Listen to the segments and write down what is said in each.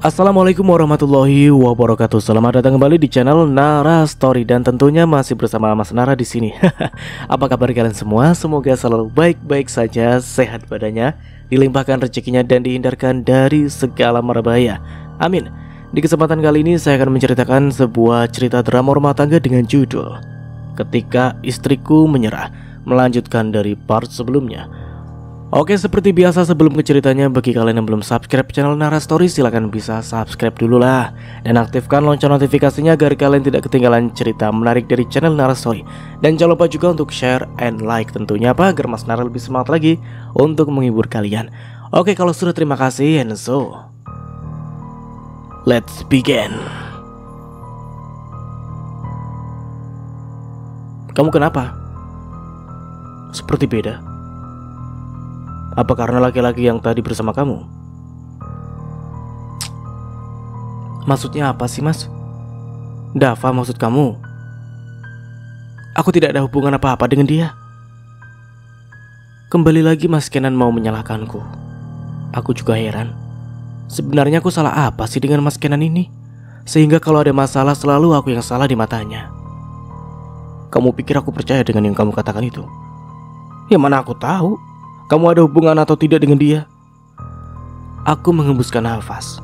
Assalamualaikum warahmatullahi wabarakatuh. Selamat datang kembali di channel Nara Story dan tentunya masih bersama Mas Nara di sini. Apa kabar kalian semua? Semoga selalu baik-baik saja, sehat badannya, dilimpahkan rezekinya dan dihindarkan dari segala mara bahaya. Amin. Di kesempatan kali ini saya akan menceritakan sebuah cerita drama rumah tangga dengan judul Ketika Istriku Menyerah, melanjutkan dari part sebelumnya. Oke, seperti biasa sebelum ke ceritanya, bagi kalian yang belum subscribe channel Nara Story, silahkan bisa subscribe dulu lah dan aktifkan lonceng notifikasinya agar kalian tidak ketinggalan cerita menarik dari channel Nara Story. Dan jangan lupa juga untuk share and like tentunya agar Mas Nara lebih semangat lagi untuk menghibur kalian. Oke, kalau sudah terima kasih, and so let's begin. Kamu kenapa? Seperti beda. Apa karena laki-laki yang tadi bersama kamu? Maksudnya apa sih, Mas? Dava maksud kamu? Aku tidak ada hubungan apa-apa dengan dia. Kembali lagi Mas Kenan mau menyalahkanku. Aku juga heran. Sebenarnya aku salah apa sih dengan Mas Kenan ini? Sehingga kalau ada masalah selalu aku yang salah di matanya. Kamu pikir aku percaya dengan yang kamu katakan itu? Ya mana aku tahu kamu ada hubungan atau tidak dengan dia. Aku menghembuskan nafas.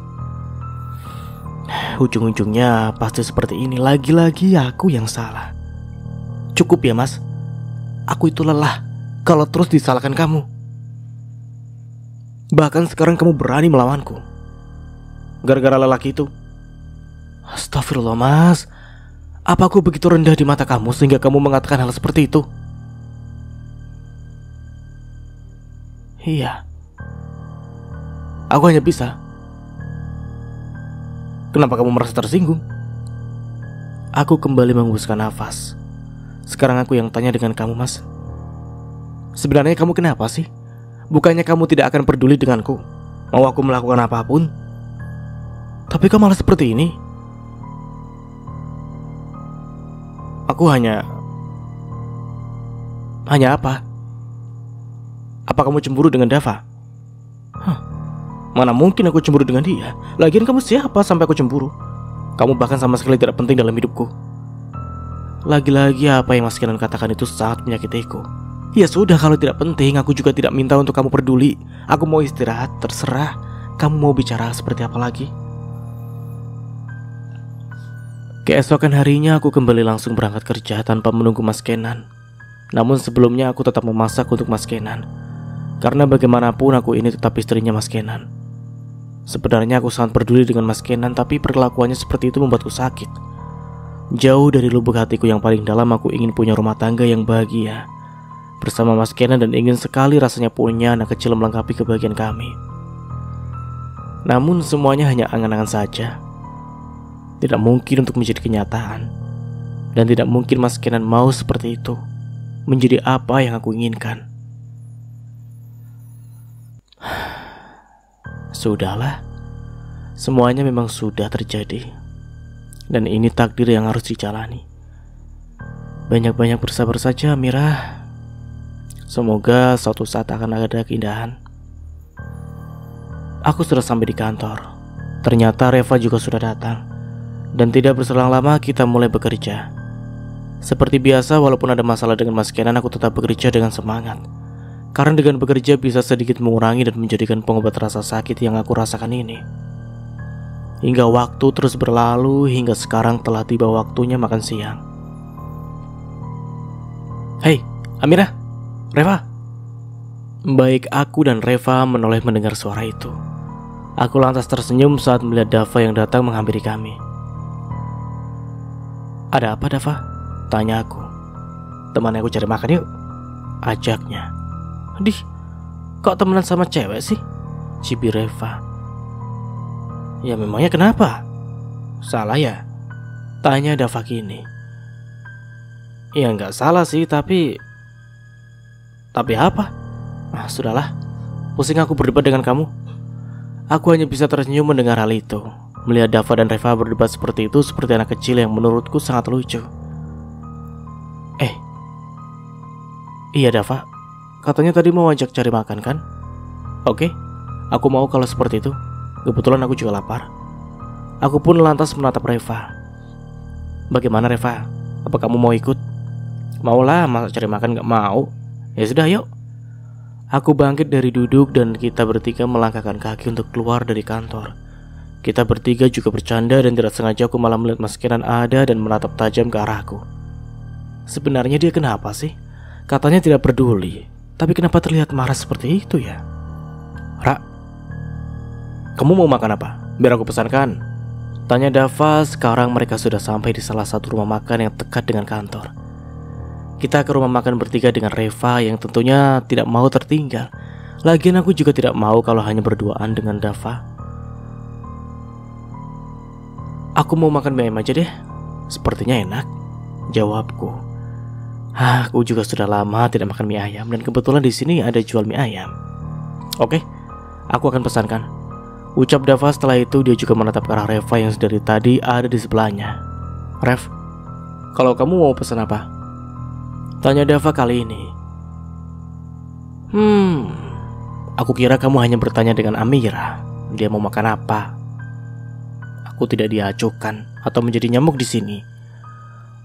Ujung-ujungnya pasti seperti ini. Lagi-lagi aku yang salah. Cukup ya, Mas. Aku itu lelah kalau terus disalahkan kamu. Bahkan sekarang kamu berani melawanku gara-gara lelaki itu. Astagfirullah, Mas. Apa aku begitu rendah di mata kamu sehingga kamu mengatakan hal seperti itu? Iya, aku hanya bisa. Kenapa kamu merasa tersinggung? Aku kembali menghembuskan nafas. Sekarang aku yang tanya dengan kamu, Mas. Sebenarnya kamu kenapa sih? Bukannya kamu tidak akan peduli denganku, mau aku melakukan apapun, tapi kamu malah seperti ini. Aku hanya apa? Apa kamu cemburu dengan Dava? Mana mungkin aku cemburu dengan dia? Lagian kamu siapa sampai aku cemburu? Kamu bahkan sama sekali tidak penting dalam hidupku. Lagi-lagi apa yang Mas Kenan katakan itu sangat menyakitiku. Ya sudah, kalau tidak penting, aku juga tidak minta untuk kamu peduli. Aku mau istirahat, terserah. Kamu mau bicara seperti apa lagi? Keesokan harinya aku kembali langsung berangkat kerja tanpa menunggu Mas Kenan. Namun sebelumnya aku tetap memasak untuk Mas Kenan. Karena bagaimanapun aku ini tetap istrinya Mas Kenan. Sebenarnya aku sangat peduli dengan Mas Kenan, tapi perlakuannya seperti itu membuatku sakit. Jauh dari lubuk hatiku yang paling dalam, aku ingin punya rumah tangga yang bahagia bersama Mas Kenan dan ingin sekali rasanya punya anak kecil melengkapi kebahagiaan kami. Namun semuanya hanya angan-angan saja. Tidak mungkin untuk menjadi kenyataan. Dan tidak mungkin Mas Kenan mau seperti itu menjadi apa yang aku inginkan. Sudahlah, semuanya memang sudah terjadi, dan ini takdir yang harus dijalani. Banyak-banyak bersabar saja, Mira. Semoga suatu saat akan ada keindahan. Aku sudah sampai di kantor. Ternyata Reva juga sudah datang, dan tidak berselang lama kita mulai bekerja. Seperti biasa, walaupun ada masalah dengan Mas Kenan, aku tetap bekerja dengan semangat. Karena dengan bekerja bisa sedikit mengurangi dan menjadikan pengobat rasa sakit yang aku rasakan ini. Hingga waktu terus berlalu, hingga sekarang telah tiba waktunya makan siang. Hei, Amira, Reva. Baik aku dan Reva menoleh mendengar suara itu. Aku lantas tersenyum saat melihat Dava yang datang menghampiri kami. Ada apa, Dava? Tanya aku. Teman aku cari makan yuk, ajaknya. Dih, kok temenan sama cewek sih? Cibi Reva. Ya memangnya kenapa? Salah ya? Tanya Dava kini. Ya nggak salah sih, tapi apa? Sudahlah, pusing aku berdebat dengan kamu. Aku hanya bisa tersenyum mendengar hal itu. Melihat Dava dan Reva berdebat seperti itu seperti anak kecil yang menurutku sangat lucu. Iya Dava, katanya tadi mau ajak cari makan kan? Oke, aku mau kalau seperti itu. Kebetulan aku juga lapar. Aku pun lantas menatap Reva. Bagaimana Reva? Apa kamu mau ikut? Maulah, masa cari makan gak mau? Ya sudah yuk. Aku bangkit dari duduk dan kita bertiga melangkahkan kaki untuk keluar dari kantor. Kita bertiga juga bercanda dan tidak sengaja aku malah melihat Mas Kenan ada dan menatap tajam ke arahku. Sebenarnya dia kenapa sih? Katanya tidak peduli, tapi kenapa terlihat marah seperti itu ya? Ra, kamu mau makan apa? Biar aku pesankan. Tanya Dava. Sekarang mereka sudah sampai di salah satu rumah makan yang dekat dengan kantor. Kita ke rumah makan bertiga dengan Reva yang tentunya tidak mau tertinggal. Lagian aku juga tidak mau kalau hanya berduaan dengan Dava. Aku mau makan mie ayam aja deh. Sepertinya enak, jawabku. Aku juga sudah lama tidak makan mie ayam dan kebetulan di sini ada jual mie ayam. Oke, aku akan pesankan, ucap Dava. Setelah itu dia juga menatap ke arah Reva yang dari tadi ada di sebelahnya. Rev, kalau kamu mau pesan apa? Tanya Dava kali ini. Aku kira kamu hanya bertanya dengan Amira. Dia mau makan apa? Aku tidak diacuhkan atau menjadi nyamuk di sini.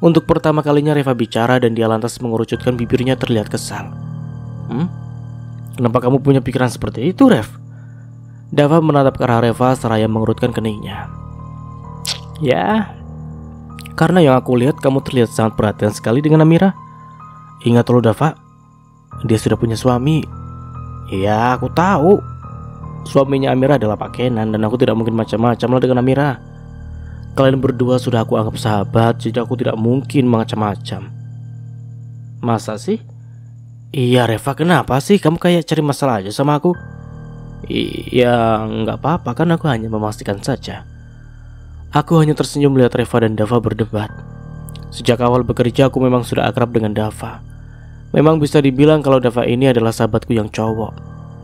Untuk pertama kalinya Reva bicara dan dia lantas mengerucutkan bibirnya terlihat kesal. Kenapa kamu punya pikiran seperti itu, Rev? Dava menatap ke arah Reva seraya mengerutkan keningnya. Ya, karena yang aku lihat kamu terlihat sangat perhatian sekali dengan Amira. Ingat loh Dava, dia sudah punya suami. Iya, aku tahu. Suaminya Amira adalah Pak Kenan dan aku tidak mungkin macam-macam lah dengan Amira. Kalian berdua sudah aku anggap sahabat, jadi aku tidak mungkin macam-macam. Masa sih? Iya Reva, kenapa sih kamu kayak cari masalah aja sama aku? Iya, nggak apa-apa kan, aku hanya memastikan saja. Aku hanya tersenyum melihat Reva dan Dava berdebat. Sejak awal bekerja aku memang sudah akrab dengan Dava. Memang bisa dibilang kalau Dava ini adalah sahabatku yang cowok.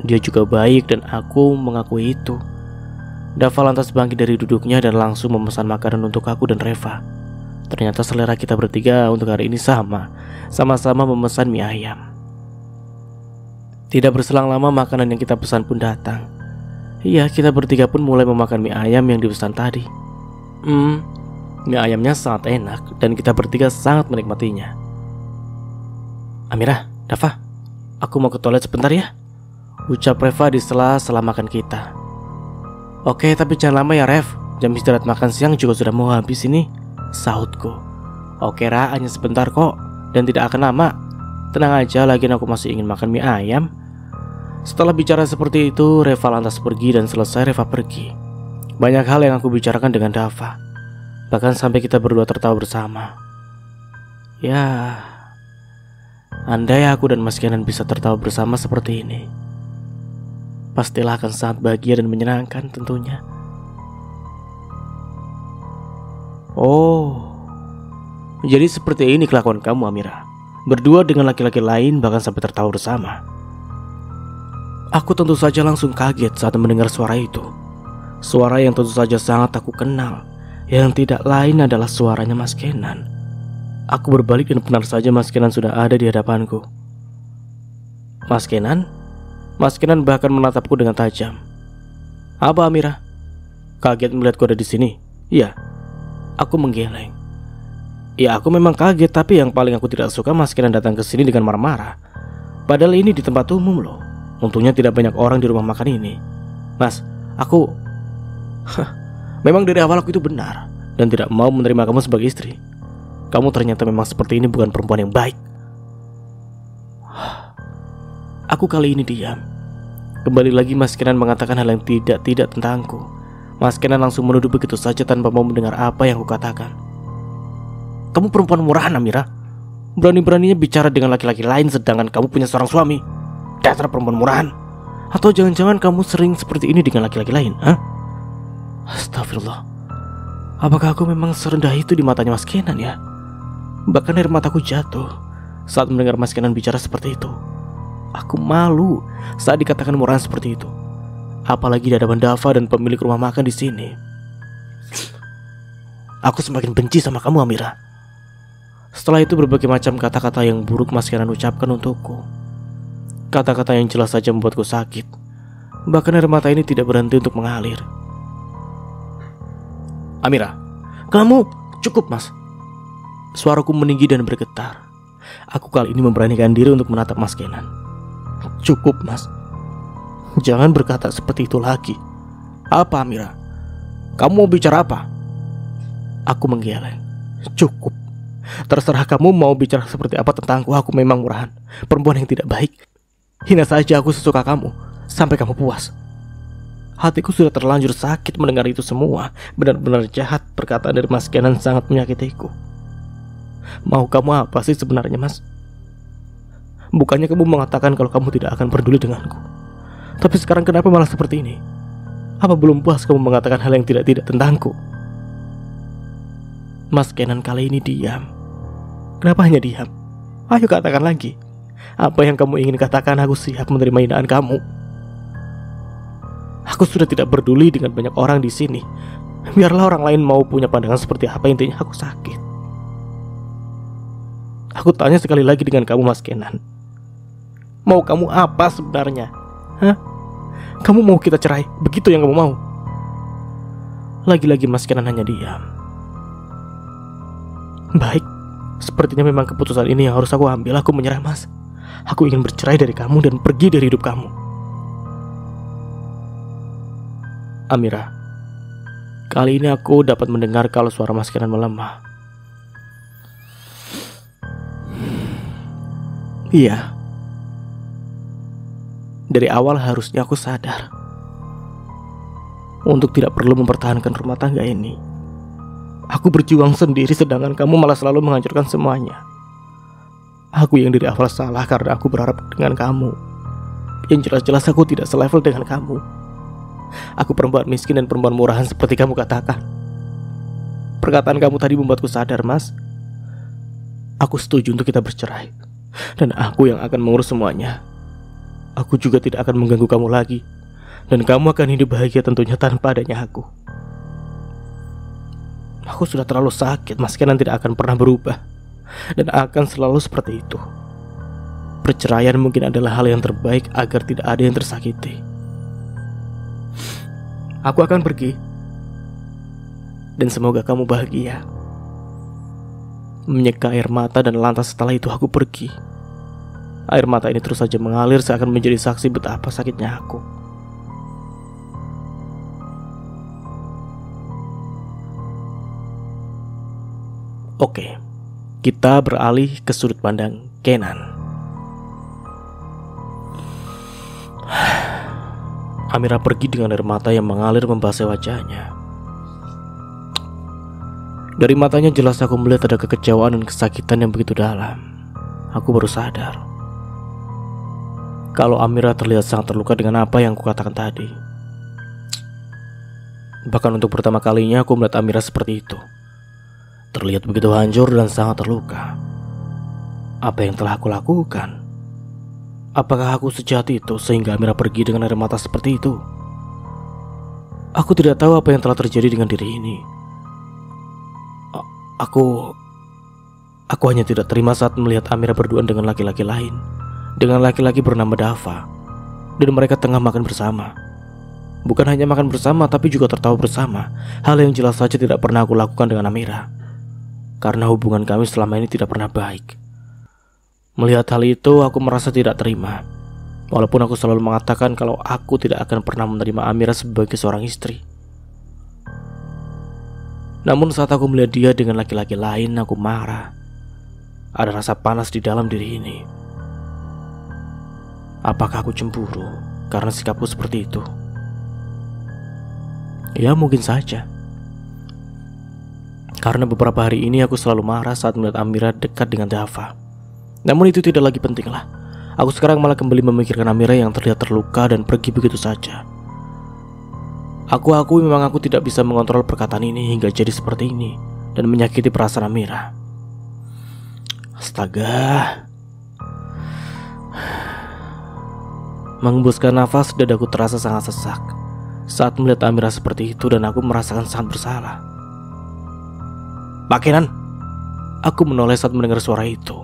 Dia juga baik dan aku mengakui itu. Dava lantas bangkit dari duduknya dan langsung memesan makanan untuk aku dan Reva. Ternyata selera kita bertiga untuk hari ini sama. Sama-sama memesan mie ayam. Tidak berselang lama makanan yang kita pesan pun datang. Iya, kita bertiga pun mulai memakan mie ayam yang dipesan tadi. Mie ayamnya sangat enak dan kita bertiga sangat menikmatinya. Amira, Dava, aku mau ke toilet sebentar ya, ucap Reva di sela-sela makan kita. Oke, tapi jangan lama ya Rev, jam istirahat makan siang juga sudah mau habis ini, sahutku. Oke Ra, hanya sebentar kok, dan tidak akan lama. Tenang aja, lagian aku masih ingin makan mie ayam. Setelah bicara seperti itu, Reva lantas pergi dan selesai Reva pergi. Banyak hal yang aku bicarakan dengan Dava. Bahkan sampai kita berdua tertawa bersama. Ya, andai aku dan Mas Kenan bisa tertawa bersama seperti ini, pastilah akan sangat bahagia dan menyenangkan tentunya. Oh, jadi seperti ini kelakuan kamu Amira, berdua dengan laki-laki lain bahkan sampai tertawa bersama. Aku tentu saja langsung kaget saat mendengar suara itu. Suara yang tentu saja sangat aku kenal, yang tidak lain adalah suaranya Mas Kenan. Aku berbalik dan benar saja Mas Kenan sudah ada di hadapanku. Mas Kenan? Mas Kenan bahkan menatapku dengan tajam. Apa Amira? Kaget melihatku ada di sini? Iya. Aku menggeleng. Ya aku memang kaget, tapi yang paling aku tidak suka Mas Kenan datang ke sini dengan marah-marah. Padahal ini di tempat umum loh. Untungnya tidak banyak orang di rumah makan ini. Mas, aku memang dari awal aku itu benar dan tidak mau menerima kamu sebagai istri. Kamu ternyata memang seperti ini, bukan perempuan yang baik. Aku kali ini diam. Kembali lagi Mas Kenan mengatakan hal yang tidak tentangku. Mas Kenan langsung menuduh begitu saja tanpa mau mendengar apa yang aku katakan. Kamu perempuan murahan Amira. Berani-beraninya bicara dengan laki-laki lain sedangkan kamu punya seorang suami. Dasar perempuan murahan. Atau jangan-jangan kamu sering seperti ini dengan laki-laki lain, hah? Astagfirullah. Apakah aku memang serendah itu di matanya Mas Kenan ya? Bahkan air mataku jatuh saat mendengar Mas Kenan bicara seperti itu. Aku malu saat dikatakan murahan seperti itu. Apalagi di hadapan Dava dan pemilik rumah makan di sini. Aku semakin benci sama kamu Amira. Setelah itu berbagai macam kata-kata yang buruk Mas Kenan ucapkan untukku. Kata-kata yang jelas saja membuatku sakit. Bahkan air mata ini tidak berhenti untuk mengalir. Amira, kamu cukup Mas. Suaraku meninggi dan bergetar. Aku kali ini memberanikan diri untuk menatap Mas Kenan. Cukup Mas. Jangan berkata seperti itu lagi. Apa Amira? Kamu mau bicara apa? Aku menggeleng. Cukup. Terserah kamu mau bicara seperti apa tentangku. Aku memang murahan, perempuan yang tidak baik. Hina saja aku sesuka kamu, sampai kamu puas. Hatiku sudah terlanjur sakit mendengar itu semua. Benar-benar jahat. Perkataan dari Mas Kenan sangat menyakitiku. Mau kamu apa sih sebenarnya Mas? Bukannya kamu mengatakan kalau kamu tidak akan peduli denganku. Tapi sekarang kenapa malah seperti ini? Apa belum puas kamu mengatakan hal yang tidak-tidak tentangku? Mas Kenan kali ini diam. Kenapa hanya diam? Ayo katakan lagi. Apa yang kamu ingin katakan, aku siap menerima hinaan kamu. Aku sudah tidak peduli dengan banyak orang di sini. Biarlah orang lain mau punya pandangan seperti apa, intinya aku sakit. Aku tanya sekali lagi dengan kamu Mas Kenan. Mau kamu apa sebenarnya? Hah? Kamu mau kita cerai? Begitu yang kamu mau? Lagi-lagi Mas Kenan hanya diam. Baik, sepertinya memang keputusan ini yang harus aku ambil. Aku menyerah Mas. Aku ingin bercerai dari kamu dan pergi dari hidup kamu. Amira, kali ini aku dapat mendengar kalau suara Mas Kenan melemah. Iya. Dari awal harusnya aku sadar untuk tidak perlu mempertahankan rumah tangga ini. Aku berjuang sendiri sedangkan kamu malah selalu menghancurkan semuanya. Aku yang dari awal salah karena aku berharap dengan kamu. Yang jelas-jelas aku tidak selevel dengan kamu. Aku perempuan miskin dan perempuan murahan seperti kamu katakan. Perkataan kamu tadi membuatku sadar Mas. Aku setuju untuk kita bercerai. Dan aku yang akan mengurus semuanya. Aku juga tidak akan mengganggu kamu lagi. Dan kamu akan hidup bahagia tentunya tanpa adanya aku. Aku sudah terlalu sakit. Mas Kenan tidak akan pernah berubah. Dan akan selalu seperti itu. Perceraian mungkin adalah hal yang terbaik agar tidak ada yang tersakiti. Aku akan pergi. Dan semoga kamu bahagia. Menyeka air mata dan lantas setelah itu aku pergi. Air mata ini terus saja mengalir seakan menjadi saksi betapa sakitnya aku. Oke, kita beralih ke sudut pandang Kenan. Amira pergi dengan air mata yang mengalir membasahi wajahnya. Dari matanya jelas aku melihat ada kekecewaan dan kesakitan yang begitu dalam. Aku baru sadar kalau Amira terlihat sangat terluka dengan apa yang kukatakan tadi. Bahkan untuk pertama kalinya aku melihat Amira seperti itu. Terlihat begitu hancur dan sangat terluka. Apa yang telah aku lakukan? Apakah aku sejahat itu sehingga Amira pergi dengan air mata seperti itu? Aku tidak tahu apa yang telah terjadi dengan diri ini. Aku hanya tidak terima saat melihat Amira berduaan dengan laki-laki lain. Dengan laki-laki bernama Dava. Dan mereka tengah makan bersama. Bukan hanya makan bersama tapi juga tertawa bersama. Hal yang jelas saja tidak pernah aku lakukan dengan Amira. Karena hubungan kami selama ini tidak pernah baik. Melihat hal itu aku merasa tidak terima. Walaupun aku selalu mengatakan kalau aku tidak akan pernah menerima Amira sebagai seorang istri. Namun saat aku melihat dia dengan laki-laki lain, aku marah. Ada rasa panas di dalam diri ini. Apakah aku cemburu karena sikapku seperti itu? Ya mungkin saja. Karena beberapa hari ini aku selalu marah saat melihat Amira dekat dengan Dava. Namun itu tidak lagi penting lah. Aku sekarang malah kembali memikirkan Amira yang terlihat terluka dan pergi begitu saja. Aku memang aku tidak bisa mengontrol perkataan ini hingga jadi seperti ini dan menyakiti perasaan Amira. Astaga. Menghembuskan nafas, dadaku terasa sangat sesak saat melihat Amira seperti itu dan aku merasakan sangat bersalah. Pak Kenan, aku menoleh saat mendengar suara itu.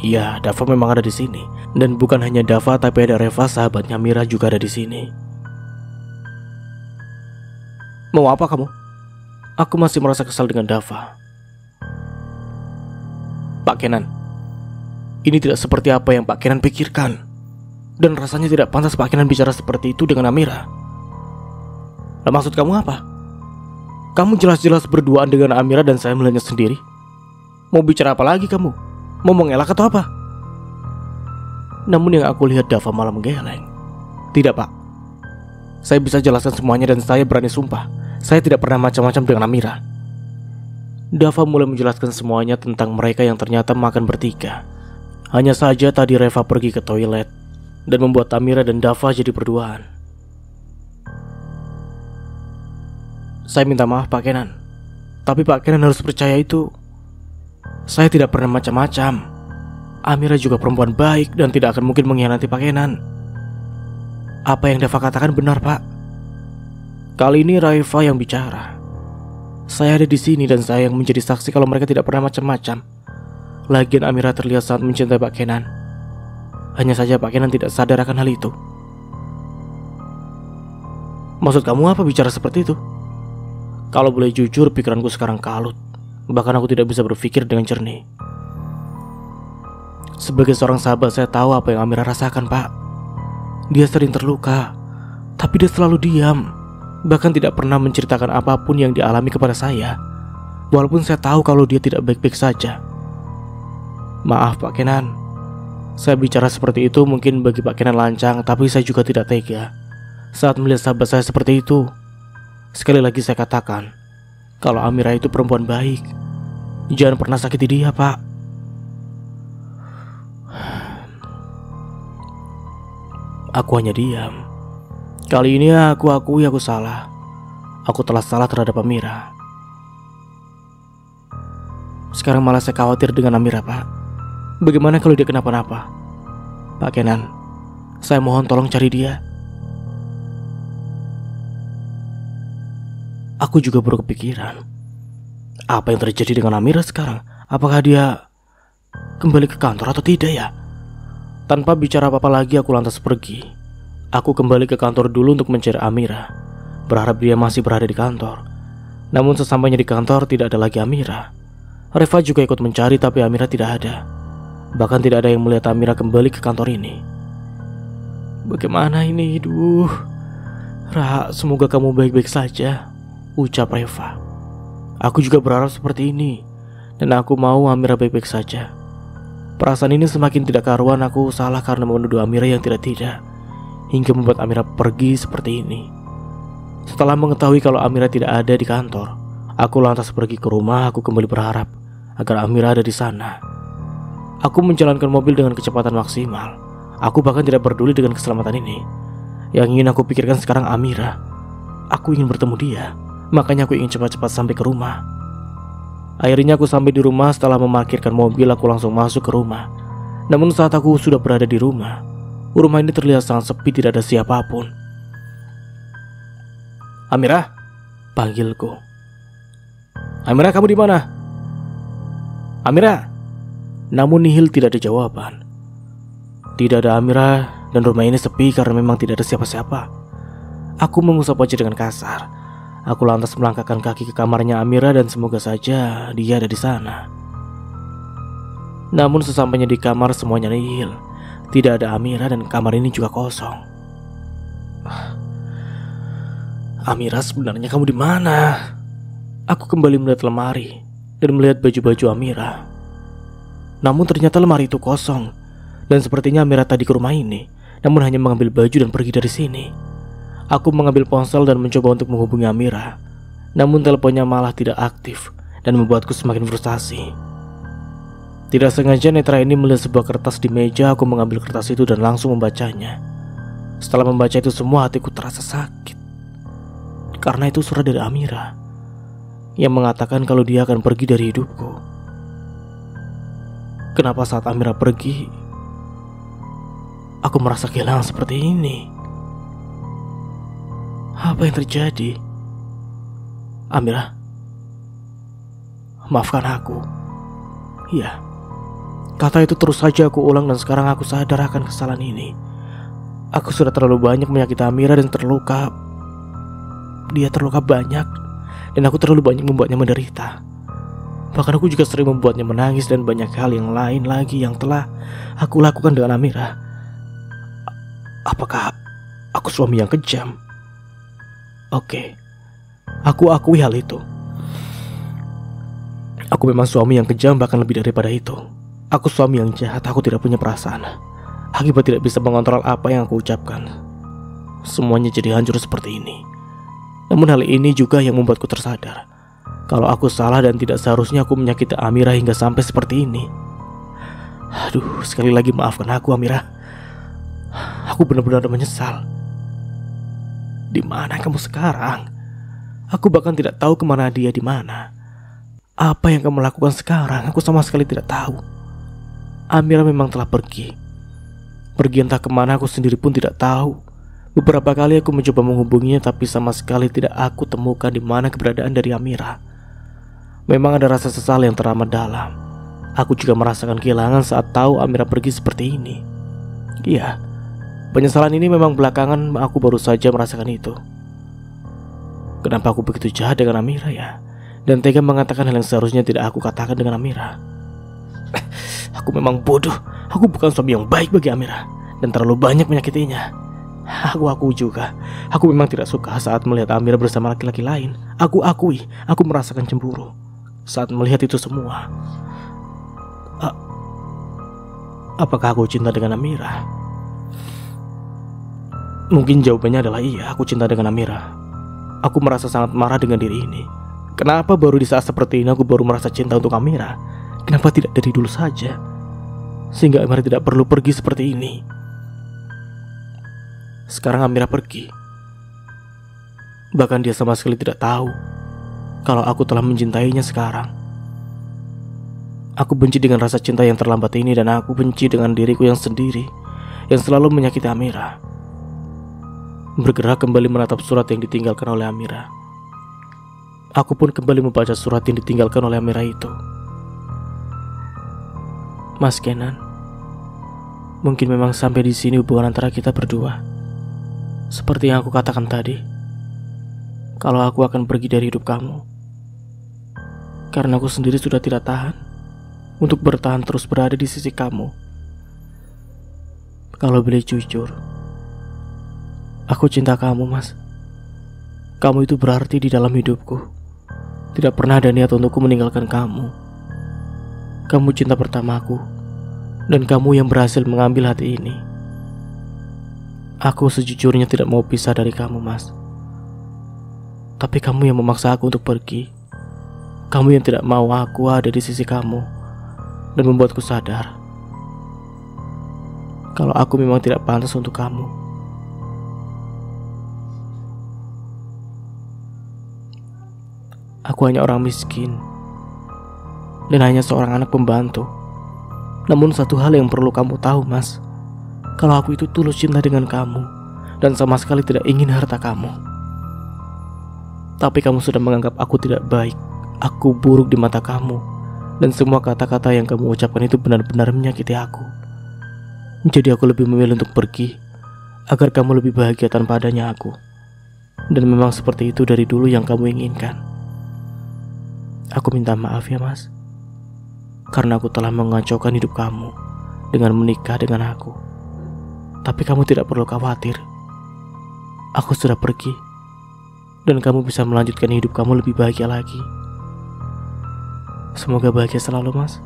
Iya, Dava memang ada di sini dan bukan hanya Dava tapi ada Reva sahabatnya Amira juga ada di sini. Mau apa kamu? Aku masih merasa kesal dengan Dava. Pak Kenan, ini tidak seperti apa yang Pak Kenan pikirkan. Dan rasanya tidak pantas Pak Kenan bicara seperti itu dengan Amira. Lah, maksud kamu apa? Kamu jelas-jelas berduaan dengan Amira dan saya melihatnya sendiri. Mau bicara apa lagi kamu? Mau mengelak atau apa? Namun yang aku lihat Dava malah menggeleng. Tidak Pak, saya bisa jelaskan semuanya dan saya berani sumpah saya tidak pernah macam-macam dengan Amira. Dava mulai menjelaskan semuanya tentang mereka yang ternyata makan bertiga. Hanya saja tadi Reva pergi ke toilet dan membuat Amira dan Dava jadi berduaan. Saya minta maaf Pak Kenan, tapi Pak Kenan harus percaya itu. Saya tidak pernah macam-macam. Amira juga perempuan baik dan tidak akan mungkin mengkhianati Pak Kenan. Apa yang Dava katakan benar Pak. Kali ini Reva yang bicara. Saya ada di sini dan saya yang menjadi saksi kalau mereka tidak pernah macam-macam. Lagian Amira terlihat sangat mencintai Pak Kenan. Hanya saja Pak Kenan tidak sadar akan hal itu. Maksud kamu apa bicara seperti itu? Kalau boleh jujur, pikiranku sekarang kalut. Bahkan aku tidak bisa berpikir dengan jernih. Sebagai seorang sahabat, saya tahu apa yang Amira rasakan Pak. Dia sering terluka, tapi dia selalu diam. Bahkan tidak pernah menceritakan apapun yang dialami kepada saya. Walaupun saya tahu kalau dia tidak baik-baik saja. Maaf Pak Kenan, saya bicara seperti itu mungkin bagi Pak Kenan lancang, tapi saya juga tidak tega saat melihat sahabat saya seperti itu. Sekali lagi saya katakan, kalau Amira itu perempuan baik, jangan pernah sakiti dia Pak. Aku hanya diam. Kali ini aku akui aku salah. Aku telah salah terhadap Amira. Sekarang malah saya khawatir dengan Amira Pak. Bagaimana kalau dia kenapa-napa? Pak Kenan, saya mohon tolong cari dia. Aku juga baru kepikiran, apa yang terjadi dengan Amira sekarang? Apakah dia kembali ke kantor atau tidak ya? Tanpa bicara apa-apa lagi aku lantas pergi. Aku kembali ke kantor dulu untuk mencari Amira, berharap dia masih berada di kantor. Namun sesampainya di kantor tidak ada lagi Amira. Reva juga ikut mencari tapi Amira tidak ada. Bahkan tidak ada yang melihat Amira kembali ke kantor ini. Bagaimana ini? Ra, semoga kamu baik-baik saja, ucap Reva. Aku juga berharap seperti ini, dan aku mau Amira baik-baik saja. Perasaan ini semakin tidak karuan. Aku salah karena menuduh Amira yang tidak-tidak, hingga membuat Amira pergi seperti ini. Setelah mengetahui kalau Amira tidak ada di kantor, aku lantas pergi ke rumah. Aku kembali berharap agar Amira ada di sana. Aku menjalankan mobil dengan kecepatan maksimal. Aku bahkan tidak peduli dengan keselamatan ini. Yang ingin aku pikirkan sekarang Amira. Aku ingin bertemu dia, makanya aku ingin cepat-cepat sampai ke rumah. Akhirnya aku sampai di rumah. Setelah memarkirkan mobil, aku langsung masuk ke rumah. Namun saat aku sudah berada di rumah ini terlihat sangat sepi, tidak ada siapapun. Amira, panggilku. Amira, kamu di mana? Amira. Namun nihil, tidak ada jawaban. Tidak ada Amira dan rumah ini sepi karena memang tidak ada siapa-siapa. Aku mengusap wajah dengan kasar. Aku lantas melangkahkan kaki ke kamarnya Amira dan semoga saja dia ada di sana. Namun sesampainya di kamar semuanya nihil. Tidak ada Amira dan kamar ini juga kosong. Amira, sebenarnya kamu di mana? Aku kembali melihat lemari dan melihat baju-baju Amira. Namun ternyata lemari itu kosong. Dan sepertinya Amira tadi ke rumah ini, namun hanya mengambil baju dan pergi dari sini. Aku mengambil ponsel dan mencoba untuk menghubungi Amira. Namun teleponnya malah tidak aktif dan membuatku semakin frustasi. Tidak sengaja netra ini melihat sebuah kertas di meja. Aku mengambil kertas itu dan langsung membacanya. Setelah membaca itu semua, hatiku terasa sakit. Karena itu surat dari Amira yang mengatakan kalau dia akan pergi dari hidupku. Kenapa saat Amira pergi, aku merasa kehilangan seperti ini? Apa yang terjadi? Amira, maafkan aku. Ya, kata itu terus saja aku ulang dan sekarang aku sadar akan kesalahan ini. Aku sudah terlalu banyak menyakiti Amira dan terluka. Dia terluka banyak dan aku terlalu banyak membuatnya menderita. Bahkan aku juga sering membuatnya menangis dan banyak hal yang lain lagi yang telah aku lakukan dengan Amira. Apakah aku suami yang kejam? Oke, aku akui hal itu. Aku memang suami yang kejam, bahkan lebih daripada itu. Aku suami yang jahat, aku tidak punya perasaan. Akibat tidak bisa mengontrol apa yang aku ucapkan, semuanya jadi hancur seperti ini. Namun hal ini juga yang membuatku tersadar kalau aku salah dan tidak seharusnya aku menyakiti Amira hingga sampai seperti ini. Aduh, sekali lagi maafkan aku, Amira. Aku benar-benar menyesal. Di mana kamu sekarang? Aku bahkan tidak tahu kemana dia di mana. Apa yang kamu lakukan sekarang? Aku sama sekali tidak tahu. Amira memang telah pergi. Pergi entah kemana, aku sendiri pun tidak tahu. Beberapa kali aku mencoba menghubunginya, tapi sama sekali tidak aku temukan di mana keberadaan dari Amira. Memang ada rasa sesal yang teramat dalam. Aku juga merasakan kehilangan saat tahu Amira pergi seperti ini. Iya, penyesalan ini memang belakangan aku baru saja merasakan itu. Kenapa aku begitu jahat dengan Amira ya? Dan tega mengatakan hal yang seharusnya tidak aku katakan dengan Amira. Aku memang bodoh. Aku bukan suami yang baik bagi Amira dan terlalu banyak menyakitinya. Aku juga. Aku memang tidak suka saat melihat Amira bersama laki-laki lain. Aku akui, aku merasakan cemburu saat melihat itu semua. Apakah aku cinta dengan Amira? Mungkin jawabannya adalah iya, aku cinta dengan Amira. Aku merasa sangat marah dengan diri ini. Kenapa baru di saat seperti ini aku baru merasa cinta untuk Amira? Kenapa tidak dari dulu saja? Sehingga Amira tidak perlu pergi seperti ini. Sekarang Amira pergi. Bahkan dia sama sekali tidak tahu kalau aku telah mencintainya sekarang. Aku benci dengan rasa cinta yang terlambat ini, dan aku benci dengan diriku yang sendiri yang selalu menyakiti Amira. Bergerak kembali menatap surat yang ditinggalkan oleh Amira. Aku pun kembali membaca surat yang ditinggalkan oleh Amira itu. Mas Kenan, mungkin memang sampai di sini hubungan antara kita berdua. Seperti yang aku katakan tadi, kalau aku akan pergi dari hidup kamu, karena aku sendiri sudah tidak tahan untuk bertahan terus berada di sisi kamu. Kalau boleh jujur, aku cinta kamu, Mas. Kamu itu berarti di dalam hidupku. Tidak pernah ada niat untukku meninggalkan kamu. Kamu cinta pertamaku, dan kamu yang berhasil mengambil hati ini. Aku sejujurnya tidak mau pisah dari kamu, Mas. Tapi kamu yang memaksa aku untuk pergi. Kamu yang tidak mau aku ada di sisi kamu, dan membuatku sadar kalau aku memang tidak pantas untuk kamu. Aku hanya orang miskin dan hanya seorang anak pembantu. Namun satu hal yang perlu kamu tahu, Mas, kalau aku itu tulus cinta dengan kamu dan sama sekali tidak ingin harta kamu. Tapi kamu sudah menganggap aku tidak baik, aku buruk di mata kamu, dan semua kata-kata yang kamu ucapkan itu benar-benar menyakiti aku. Jadi aku lebih memilih untuk pergi agar kamu lebih bahagia tanpa adanya aku. Dan memang seperti itu dari dulu yang kamu inginkan. Aku minta maaf ya, Mas, karena aku telah mengacaukan hidup kamu dengan menikah dengan aku. Tapi kamu tidak perlu khawatir. Aku sudah pergi, dan kamu bisa melanjutkan hidup kamu lebih bahagia lagi. Semoga bahagia selalu, Mas.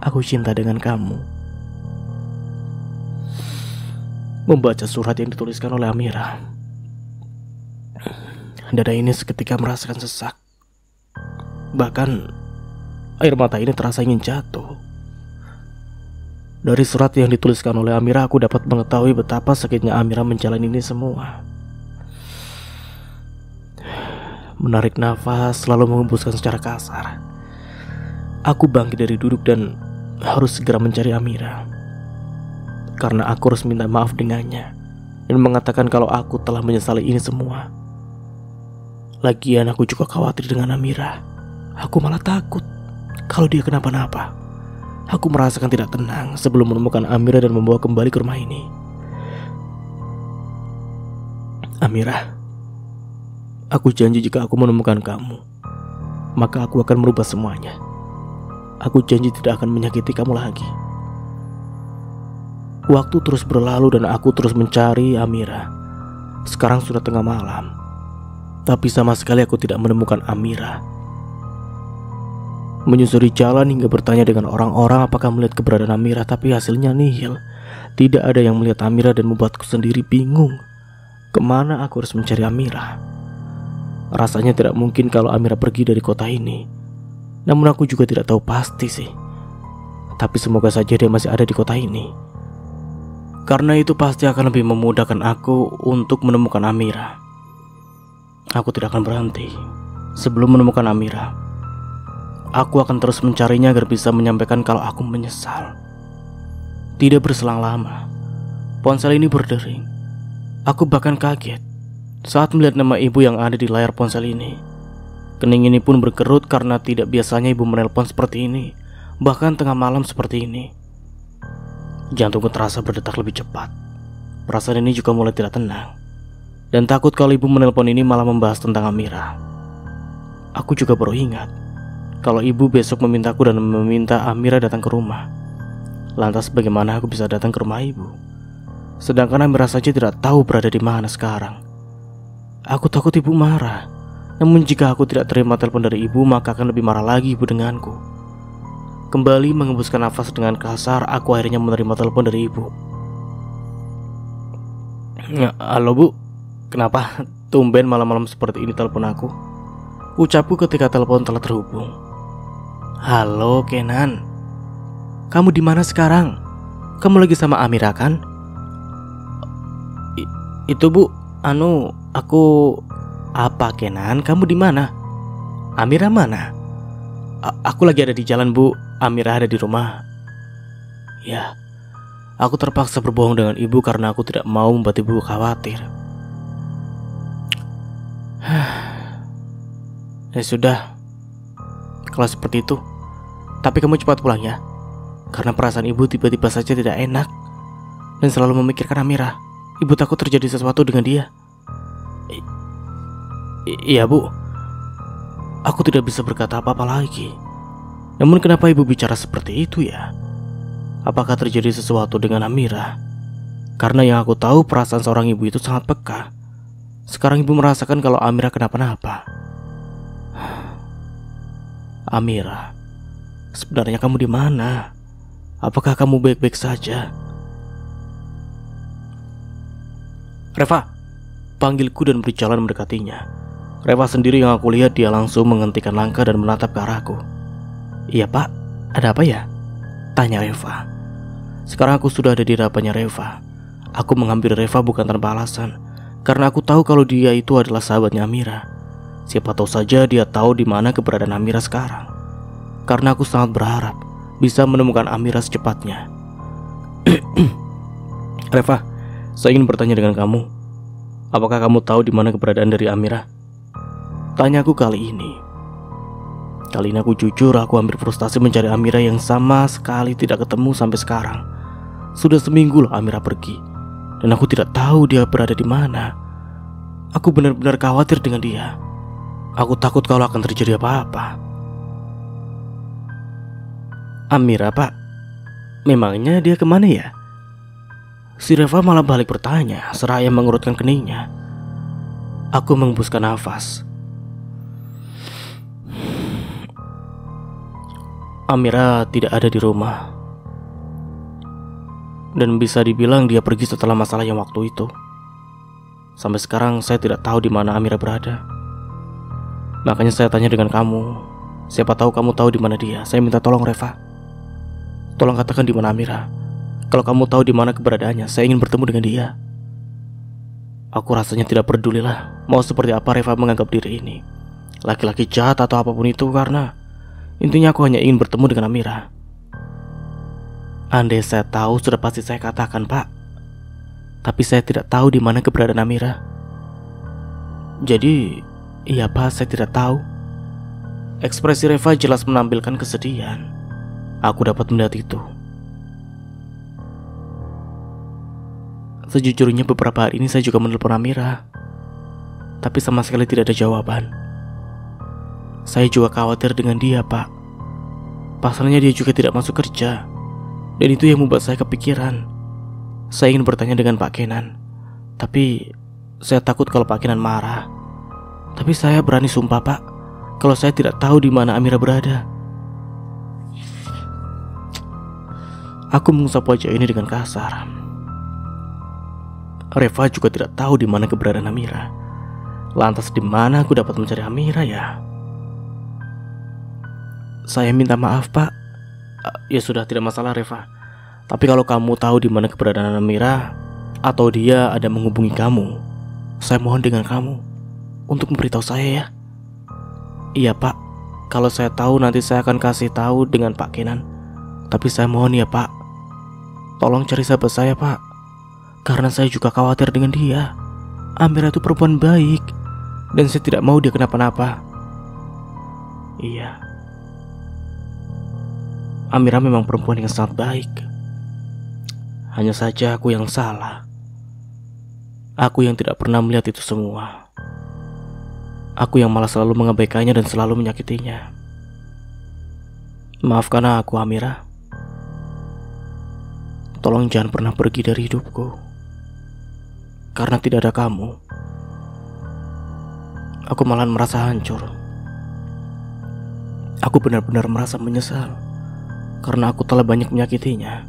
Aku cinta dengan kamu. Membaca surat yang dituliskan oleh Amira, dada ini seketika merasakan sesak. Bahkan air mata ini terasa ingin jatuh. Dari surat yang dituliskan oleh Amira, aku dapat mengetahui betapa sakitnya Amira menjalani ini semua. Menarik nafas, lalu mengembuskan secara kasar. Aku bangkit dari duduk dan harus segera mencari Amira, karena aku harus minta maaf dengannya dan mengatakan kalau aku telah menyesali ini semua. Lagian aku juga khawatir dengan Amira. Aku malah takut kalau dia kenapa-napa. Aku merasakan tidak tenang sebelum menemukan Amira dan membawa kembali ke rumah ini. Amira, Aku janji jika aku menemukan kamu, maka aku akan merubah semuanya. Aku janji tidak akan menyakiti kamu lagi. Waktu terus berlalu dan aku terus mencari Amira. Sekarang sudah tengah malam, tapi sama sekali aku tidak menemukan Amira. Menyusuri jalan hingga bertanya dengan orang-orang apakah melihat keberadaan Amira, tapi hasilnya nihil. Tidak ada yang melihat Amira dan membuatku sendiri bingung. Kemana aku harus mencari Amira? Rasanya tidak mungkin kalau Amira pergi dari kota ini. Namun aku juga tidak tahu pasti sih. Tapi semoga saja dia masih ada di kota ini. Karena itu pasti akan lebih memudahkan aku untuk menemukan Amira. Aku tidak akan berhenti. Sebelum menemukan Amira, aku akan terus mencarinya agar bisa menyampaikan kalau aku menyesal. Tidak berselang lama, ponsel ini berdering. Aku bahkan kaget saat melihat nama ibu yang ada di layar ponsel ini. Kening ini pun berkerut karena tidak biasanya ibu menelpon seperti ini, bahkan tengah malam seperti ini. Jantungku terasa berdetak lebih cepat. Perasaan ini juga mulai tidak tenang, dan takut kalau ibu menelpon ini malah membahas tentang Amira. Aku juga baru ingat kalau ibu besok memintaku dan meminta Amira datang ke rumah. Lantas bagaimana aku bisa datang ke rumah ibu, sedangkan Amira saja tidak tahu berada di mana sekarang. Aku takut ibu marah. Namun jika aku tidak terima telepon dari ibu, maka akan lebih marah lagi ibu denganku. Kembali mengembuskan nafas dengan kasar, aku akhirnya menerima telepon dari ibu. Halo bu, kenapa tumben malam-malam seperti ini telepon aku? Ucapku ketika telepon telah terhubung. Halo Kenan, kamu di mana sekarang? Kamu lagi sama Amira kan? Itu bu, aku apa Kenan? Kamu di mana? Amira mana? Aku lagi ada di jalan bu. Amira ada di rumah. Ya, aku terpaksa berbohong dengan ibu karena aku tidak mau membuat ibu khawatir. Ya sudah, kalau seperti itu. Tapi kamu cepat pulang ya, karena perasaan ibu tiba-tiba saja tidak enak dan selalu memikirkan Amira. Ibu takut terjadi sesuatu dengan dia. Iya bu, aku tidak bisa berkata apa-apa lagi. Namun kenapa ibu bicara seperti itu ya? Apakah terjadi sesuatu dengan Amira? Karena yang aku tahu perasaan seorang ibu itu sangat peka. Sekarang ibu merasakan kalau Amira kenapa-napa. Amira, sebenarnya kamu di mana? Apakah kamu baik-baik saja? Reva, panggilku dan berjalan mendekatinya. Reva sendiri yang aku lihat dia langsung menghentikan langkah dan menatap ke arahku. Iya pak, ada apa ya? Tanya Reva. Sekarang aku sudah ada di hadapannya Reva. Aku mengambil Reva bukan tanpa alasan, karena aku tahu kalau dia itu adalah sahabatnya Amira. Siapa tahu saja dia tahu di mana keberadaan Amira sekarang. Karena aku sangat berharap bisa menemukan Amira secepatnya. Reva, saya ingin bertanya dengan kamu. Apakah kamu tahu di mana keberadaan dari Amira? Tanyaku kali ini. Kali ini aku jujur, aku hampir frustasi mencari Amira yang sama sekali tidak ketemu sampai sekarang. Sudah seminggu loh Amira pergi, dan aku tidak tahu dia berada di mana. Aku benar-benar khawatir dengan dia. Aku takut kalau akan terjadi apa-apa. Amira pak, memangnya dia kemana ya? Si Reva malah balik bertanya seraya mengurutkan keningnya. Aku menghembuskan nafas. Amira tidak ada di rumah, dan bisa dibilang dia pergi setelah masalah yang waktu itu. Sampai sekarang saya tidak tahu di mana Amira berada. Makanya saya tanya dengan kamu. Siapa tahu kamu tahu di mana dia. Saya minta tolong Reva. Tolong katakan di mana Amira. Kalau kamu tahu di mana keberadaannya, saya ingin bertemu dengan dia. Aku rasanya tidak pedulilah mau seperti apa Reva menganggap diri ini, laki-laki jahat atau apapun itu, karena intinya aku hanya ingin bertemu dengan Amira. Andai saya tahu sudah pasti saya katakan pak. Tapi saya tidak tahu di mana keberadaan Amira. Jadi, iya pak, saya tidak tahu. Ekspresi Reva jelas menampilkan kesedihan. Aku dapat melihat itu. Sejujurnya beberapa hari ini saya juga menelpon Amira. tapi sama sekali tidak ada jawaban. Saya juga khawatir dengan dia, Pak. Pasalnya dia juga tidak masuk kerja, dan itu yang membuat saya kepikiran. Saya ingin bertanya dengan Pak Kenan, tapi saya takut kalau Pak Kenan marah. Tapi saya berani sumpah, Pak, kalau saya tidak tahu di mana Amira berada. Aku mengusap wajah ini dengan kasar. Reva juga tidak tahu di mana keberadaan Amira. Lantas di mana aku dapat mencari Amira ya? Saya minta maaf, Pak. Ya sudah, tidak masalah, Reva. Tapi kalau kamu tahu di mana keberadaan Amira, atau dia ada menghubungi kamu, saya mohon dengan kamu untuk memberitahu saya ya. Iya, Pak. Kalau saya tahu nanti saya akan kasih tahu dengan Pak Kenan. Tapi saya mohon ya, Pak, tolong cari sahabat saya, Pak. Karena saya juga khawatir dengan dia. Amira itu perempuan baik, dan saya tidak mau dia kenapa-napa. Iya, Amira memang perempuan yang sangat baik. Hanya saja aku yang salah. Aku yang tidak pernah melihat itu semua. Aku yang malah selalu mengabaikannya dan selalu menyakitinya. Maafkan aku, Amira. Tolong jangan pernah pergi dari hidupku. Karena tidak ada kamu, aku malah merasa hancur. Aku benar-benar merasa menyesal karena aku telah banyak menyakitinya.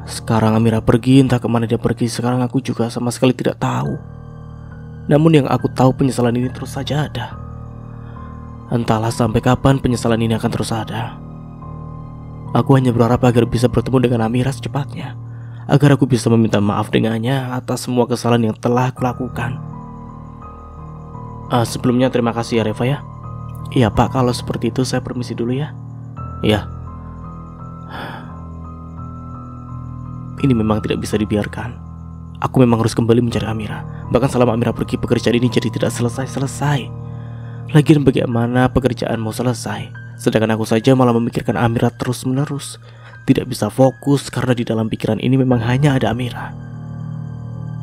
Sekarang Amira pergi, entah kemana dia pergi. Sekarang aku juga sama sekali tidak tahu. Namun yang aku tahu, penyesalan ini terus saja ada. Entahlah sampai kapan penyesalan ini akan terus ada. Aku hanya berharap agar bisa bertemu dengan Amira secepatnya, agar aku bisa meminta maaf dengannya atas semua kesalahan yang telah aku lakukan. Sebelumnya terima kasih ya, Reva ya. Iya, Pak, kalau seperti itu saya permisi dulu ya. Iya. Ini memang tidak bisa dibiarkan. Aku memang harus kembali mencari Amira. Bahkan selama Amira pergi, pekerjaan ini jadi tidak selesai-selesai. Lagian bagaimana pekerjaan mau selesai, sedangkan aku saja malah memikirkan Amira terus-menerus. Tidak bisa fokus karena di dalam pikiran ini memang hanya ada Amira.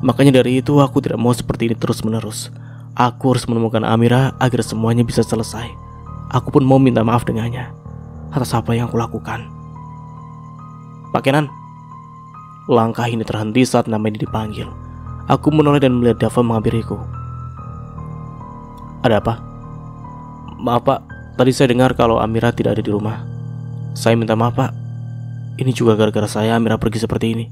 Makanya dari itu aku tidak mau seperti ini terus-menerus. Aku harus menemukan Amira agar semuanya bisa selesai. Aku pun mau minta maaf dengannya atas apa yang aku lakukan. Pak Kenan. Langkah ini terhenti saat nama ini dipanggil. Aku menoleh dan melihat Dava menghampiriku. Ada apa? Maaf, Pak, tadi saya dengar kalau Amira tidak ada di rumah. Saya minta maaf, Pak. Ini juga gara-gara saya Amira pergi seperti ini.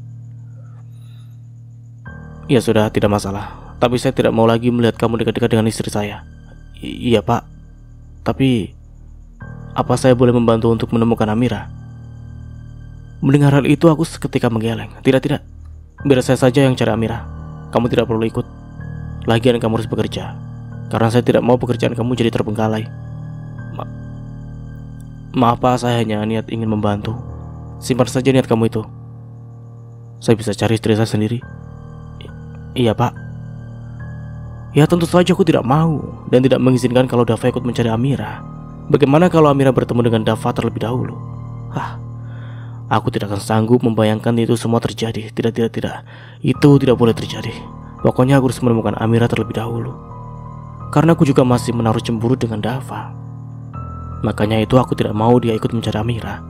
Ya sudah, tidak masalah. Tapi saya tidak mau lagi melihat kamu dekat-dekat dengan istri saya. Iya, Pak. Tapi apa saya boleh membantu untuk menemukan Amira? Mendengar hal itu aku seketika menggeleng. Tidak, biar saya saja yang cari Amira. Kamu tidak perlu ikut. Lagian kamu harus bekerja, karena saya tidak mau pekerjaan kamu jadi terbengkalai. Maaf, Pak, saya hanya niat ingin membantu. Simpan saja niat kamu itu. Saya bisa cari istri saya sendiri. Iya, Pak. Ya tentu saja aku tidak mau dan tidak mengizinkan kalau Dava ikut mencari Amira. Bagaimana kalau Amira bertemu dengan Dava terlebih dahulu? Aku tidak akan sanggup membayangkan itu semua terjadi. Tidak. Itu tidak boleh terjadi. Pokoknya aku harus menemukan Amira terlebih dahulu. Karena aku juga masih menaruh cemburu dengan Dava. Makanya itu aku tidak mau dia ikut mencari Amira.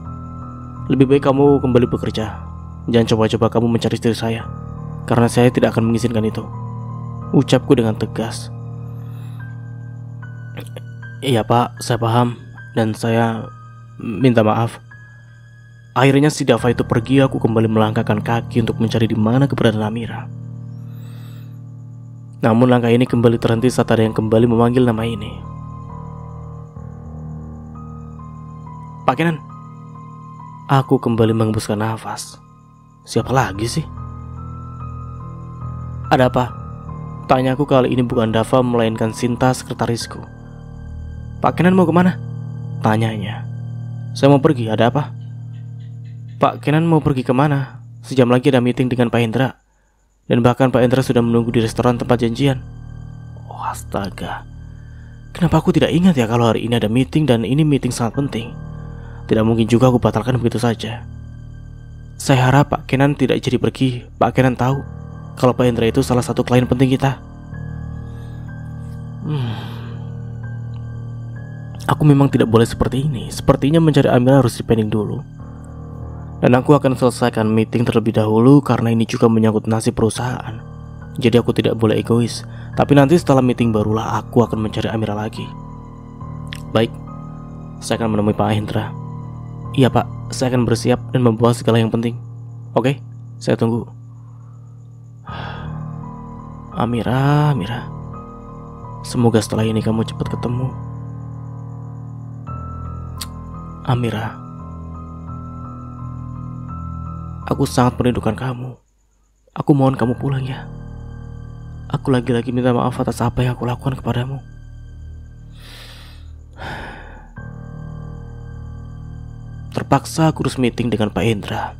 Lebih baik kamu kembali bekerja. Jangan coba-coba kamu mencari istri saya, karena saya tidak akan mengizinkan itu, ucapku dengan tegas. Iya, Pak, saya paham. Dan saya minta maaf. Akhirnya si Dava itu pergi. Aku kembali melangkahkan kaki untuk mencari di mana keberadaan Amira. Namun langkah ini kembali terhenti saat ada yang kembali memanggil nama ini. Pak Kenan. Aku kembali menghembuskan nafas. Siapa lagi sih? Ada apa? Tanyaku kali ini bukan Dava melainkan Sinta, sekretarisku. Pak Kenan mau kemana? Tanyanya. Saya mau pergi, ada apa? Pak Kenan mau pergi kemana? Sejam lagi ada meeting dengan Pak Hendra. Dan bahkan Pak Hendra sudah menunggu di restoran tempat janjian. Oh astaga. Kenapa aku tidak ingat ya kalau hari ini ada meeting dan ini meeting sangat penting. Tidak mungkin juga aku batalkan begitu saja. Saya harap Pak Kenan tidak jadi pergi. Pak Kenan tahu kalau Pak Hendra itu salah satu klien penting kita. Aku memang tidak boleh seperti ini. Sepertinya mencari Amira harus dipending dulu. Dan aku akan selesaikan meeting terlebih dahulu karena ini juga menyangkut nasib perusahaan. Jadi aku tidak boleh egois. Tapi nanti setelah meeting barulah aku akan mencari Amira lagi. Baik, saya akan menemui Pak Hendra. Iya Pak, saya akan bersiap dan membawa segala yang penting. Oke, saya tunggu. Amira, Amira. Semoga setelah ini kamu cepat ketemu. Amira, aku sangat merindukan kamu. Aku mohon kamu pulang ya. Aku lagi-lagi minta maaf atas apa yang aku lakukan kepadamu. Terpaksa aku harus meeting dengan Pak Hendra.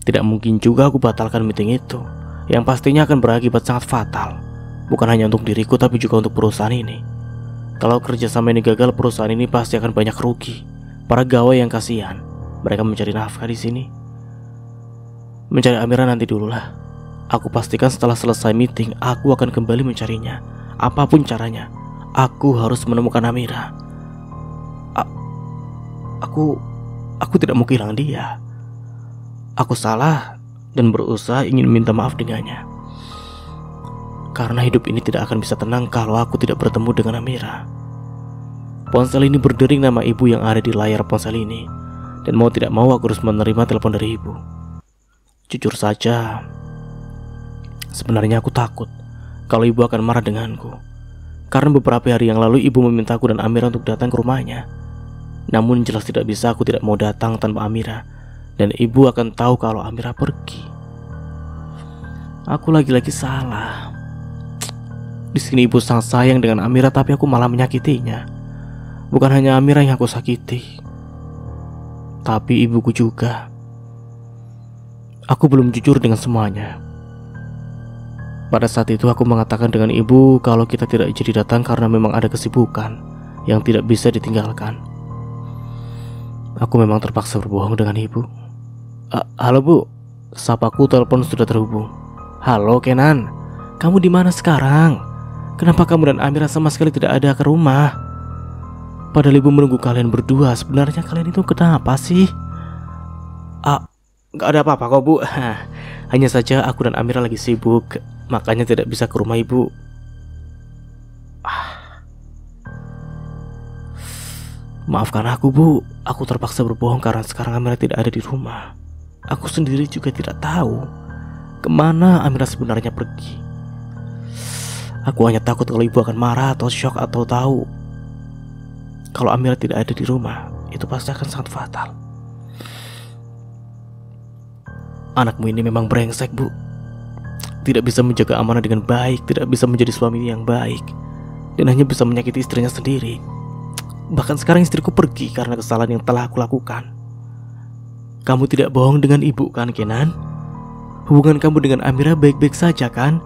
Tidak mungkin juga aku batalkan meeting itu, yang pastinya akan berakibat sangat fatal. Bukan hanya untuk diriku tapi juga untuk perusahaan ini. Kalau kerjasama ini gagal, perusahaan ini pasti akan banyak rugi. Para gawe yang kasihan, mereka mencari nafkah di sini. Mencari Amira nanti dululah. Aku pastikan setelah selesai meeting, aku akan kembali mencarinya. Apapun caranya, aku harus menemukan Amira. Aku tidak mau kehilangan dia. Aku salah dan berusaha ingin minta maaf dengannya. Karena hidup ini tidak akan bisa tenang kalau aku tidak bertemu dengan Amira. Ponsel ini berdering nama ibu yang ada di layar ponsel ini. Dan mau tidak mau aku harus menerima telepon dari ibu. Jujur saja, sebenarnya aku takut kalau ibu akan marah denganku. Karena beberapa hari yang lalu ibu memintaku dan Amira untuk datang ke rumahnya. Namun jelas tidak bisa, aku tidak mau datang tanpa Amira. Dan ibu akan tahu kalau Amira pergi. Aku lagi-lagi salah. Di sini ibu sangat sayang dengan Amira, tapi aku malah menyakitinya. Bukan hanya Amira yang aku sakiti, tapi ibuku juga. Aku belum jujur dengan semuanya. Pada saat itu aku mengatakan dengan ibu kalau kita tidak jadi datang karena memang ada kesibukan yang tidak bisa ditinggalkan. Aku memang terpaksa berbohong dengan ibu. Halo Bu, sapaku telepon sudah terhubung. Halo Kenan, kamu di mana sekarang? Kenapa kamu dan Amira sama sekali tidak ada ke rumah? Padahal ibu menunggu kalian berdua. Sebenarnya kalian itu kenapa sih? Gak ada apa-apa kok Bu. Hanya saja aku dan Amira lagi sibuk, makanya tidak bisa ke rumah ibu. Maafkan aku Bu, aku terpaksa berbohong karena sekarang Amira tidak ada di rumah. Aku sendiri juga tidak tahu kemana Amira sebenarnya pergi. Aku hanya takut kalau ibu akan marah atau shock atau tahu kalau Amira tidak ada di rumah, itu pasti akan sangat fatal. Anakmu ini memang brengsek Bu. Tidak bisa menjaga amanah dengan baik, tidak bisa menjadi suami yang baik, dan hanya bisa menyakiti istrinya sendiri. Bahkan sekarang istriku pergi karena kesalahan yang telah aku lakukan. Kamu tidak bohong dengan ibu kan Kenan? Hubungan kamu dengan Amira baik-baik saja kan?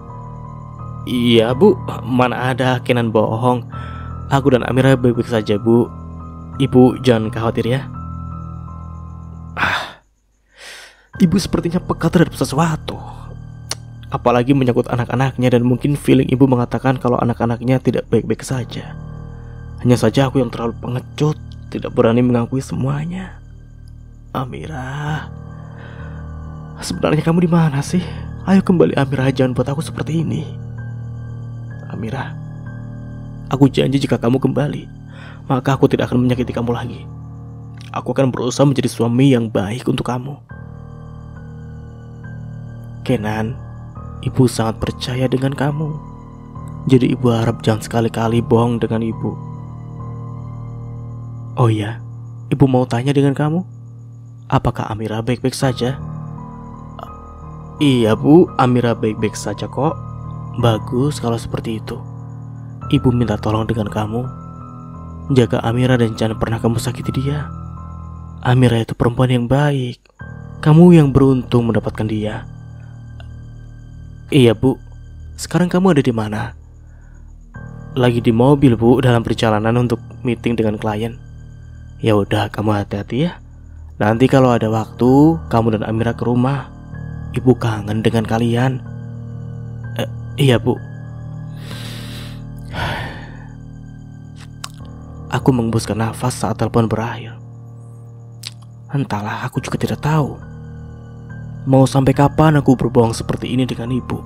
Iya Bu, mana ada Kenan bohong. Aku dan Amira baik-baik saja Bu. Ibu jangan khawatir ya. Ibu sepertinya peka terhadap sesuatu. Apalagi menyangkut anak-anaknya, dan mungkin feeling ibu mengatakan kalau anak-anaknya tidak baik-baik saja. Hanya saja aku yang terlalu pengecut, tidak berani mengakui semuanya. Amira, sebenarnya kamu di mana sih? Ayo kembali Amira, jangan buat aku seperti ini. Amira, aku janji jika kamu kembali, maka aku tidak akan menyakiti kamu lagi. Aku akan berusaha menjadi suami yang baik untuk kamu. Kenan, ibu sangat percaya dengan kamu. Jadi ibu harap jangan sekali-kali bohong dengan ibu. Oh iya, ibu mau tanya dengan kamu, apakah Amira baik-baik saja? Iya Bu, Amira baik-baik saja kok. Bagus kalau seperti itu. Ibu minta tolong dengan kamu, jaga Amira dan jangan pernah kamu sakiti dia. Amira itu perempuan yang baik. Kamu yang beruntung mendapatkan dia. Iya Bu, sekarang kamu ada di mana? Lagi di mobil Bu, dalam perjalanan untuk meeting dengan klien. Ya udah, kamu hati-hati ya. Nanti kalau ada waktu, kamu dan Amira ke rumah. Ibu kangen dengan kalian. Iya Bu. Aku menghembuskan nafas saat telepon berakhir. Entahlah, aku juga tidak tahu. Mau sampai kapan aku berbohong seperti ini dengan ibu,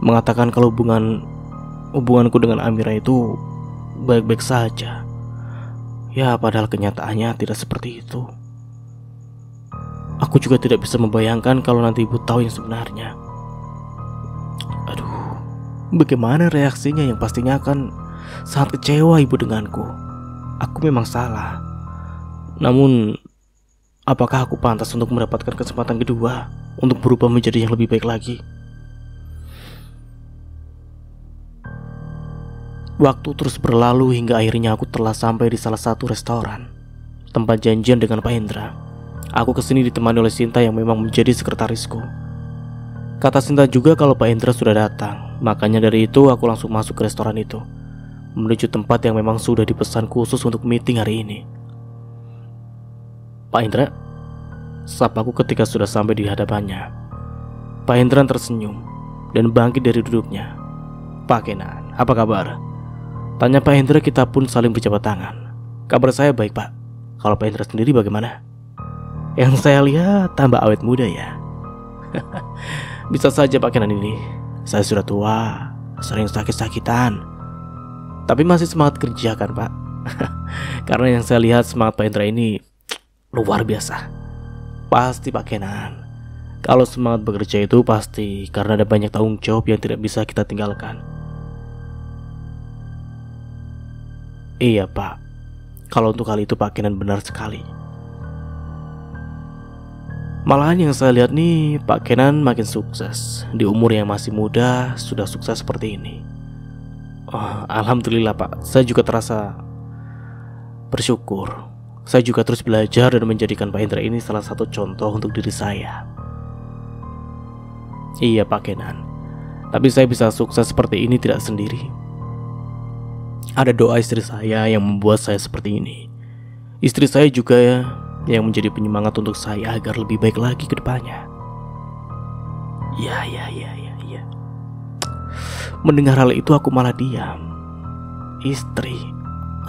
mengatakan kalau hubunganku dengan Amira itu baik-baik saja. Ya, padahal kenyataannya tidak seperti itu. Aku juga tidak bisa membayangkan kalau nanti ibu tahu yang sebenarnya. Aduh, bagaimana reaksinya yang pastinya akan sangat kecewa ibu denganku. Aku memang salah. Namun, apakah aku pantas untuk mendapatkan kesempatan kedua untuk berubah menjadi yang lebih baik lagi? Waktu terus berlalu hingga akhirnya aku telah sampai di salah satu restoran, tempat janjian dengan Pak Hendra. Aku kesini ditemani oleh Sinta yang memang menjadi sekretarisku. Kata Sinta juga kalau Pak Hendra sudah datang. Makanya dari itu aku langsung masuk ke restoran itu, menuju tempat yang memang sudah dipesan khusus untuk meeting hari ini. Pak Hendra, sapaku ketika sudah sampai di hadapannya. Pak Hendra tersenyum dan bangkit dari duduknya. Pak Kenan, apa kabar? Tanya Pak Hendra, kita pun saling berjabat tangan. Kabar saya baik, Pak. Kalau Pak Hendra sendiri bagaimana? Yang saya lihat tambah awet muda ya. Bisa saja Pak Kenan ini. Saya sudah tua, sering sakit-sakitan, tapi masih semangat kerja kan Pak. Karena yang saya lihat semangat Pak Hendra ini luar biasa. Pasti Pak Kenan, kalau semangat bekerja itu pasti karena ada banyak tanggung jawab yang tidak bisa kita tinggalkan. Iya Pak, kalau untuk hal itu Pak Kenan benar sekali. Malahan yang saya lihat nih, Pak Kenan makin sukses. Di umur yang masih muda sudah sukses seperti ini. Alhamdulillah Pak, saya juga terasa bersyukur. Saya juga terus belajar dan menjadikan Pak Hendra ini salah satu contoh untuk diri saya. Iya Pak Kenan, tapi saya bisa sukses seperti ini tidak sendiri. Ada doa istri saya yang membuat saya seperti ini. Istri saya juga yang menjadi penyemangat untuk saya agar lebih baik lagi ke depannya. Ya. Mendengar hal itu aku malah diam. Istri,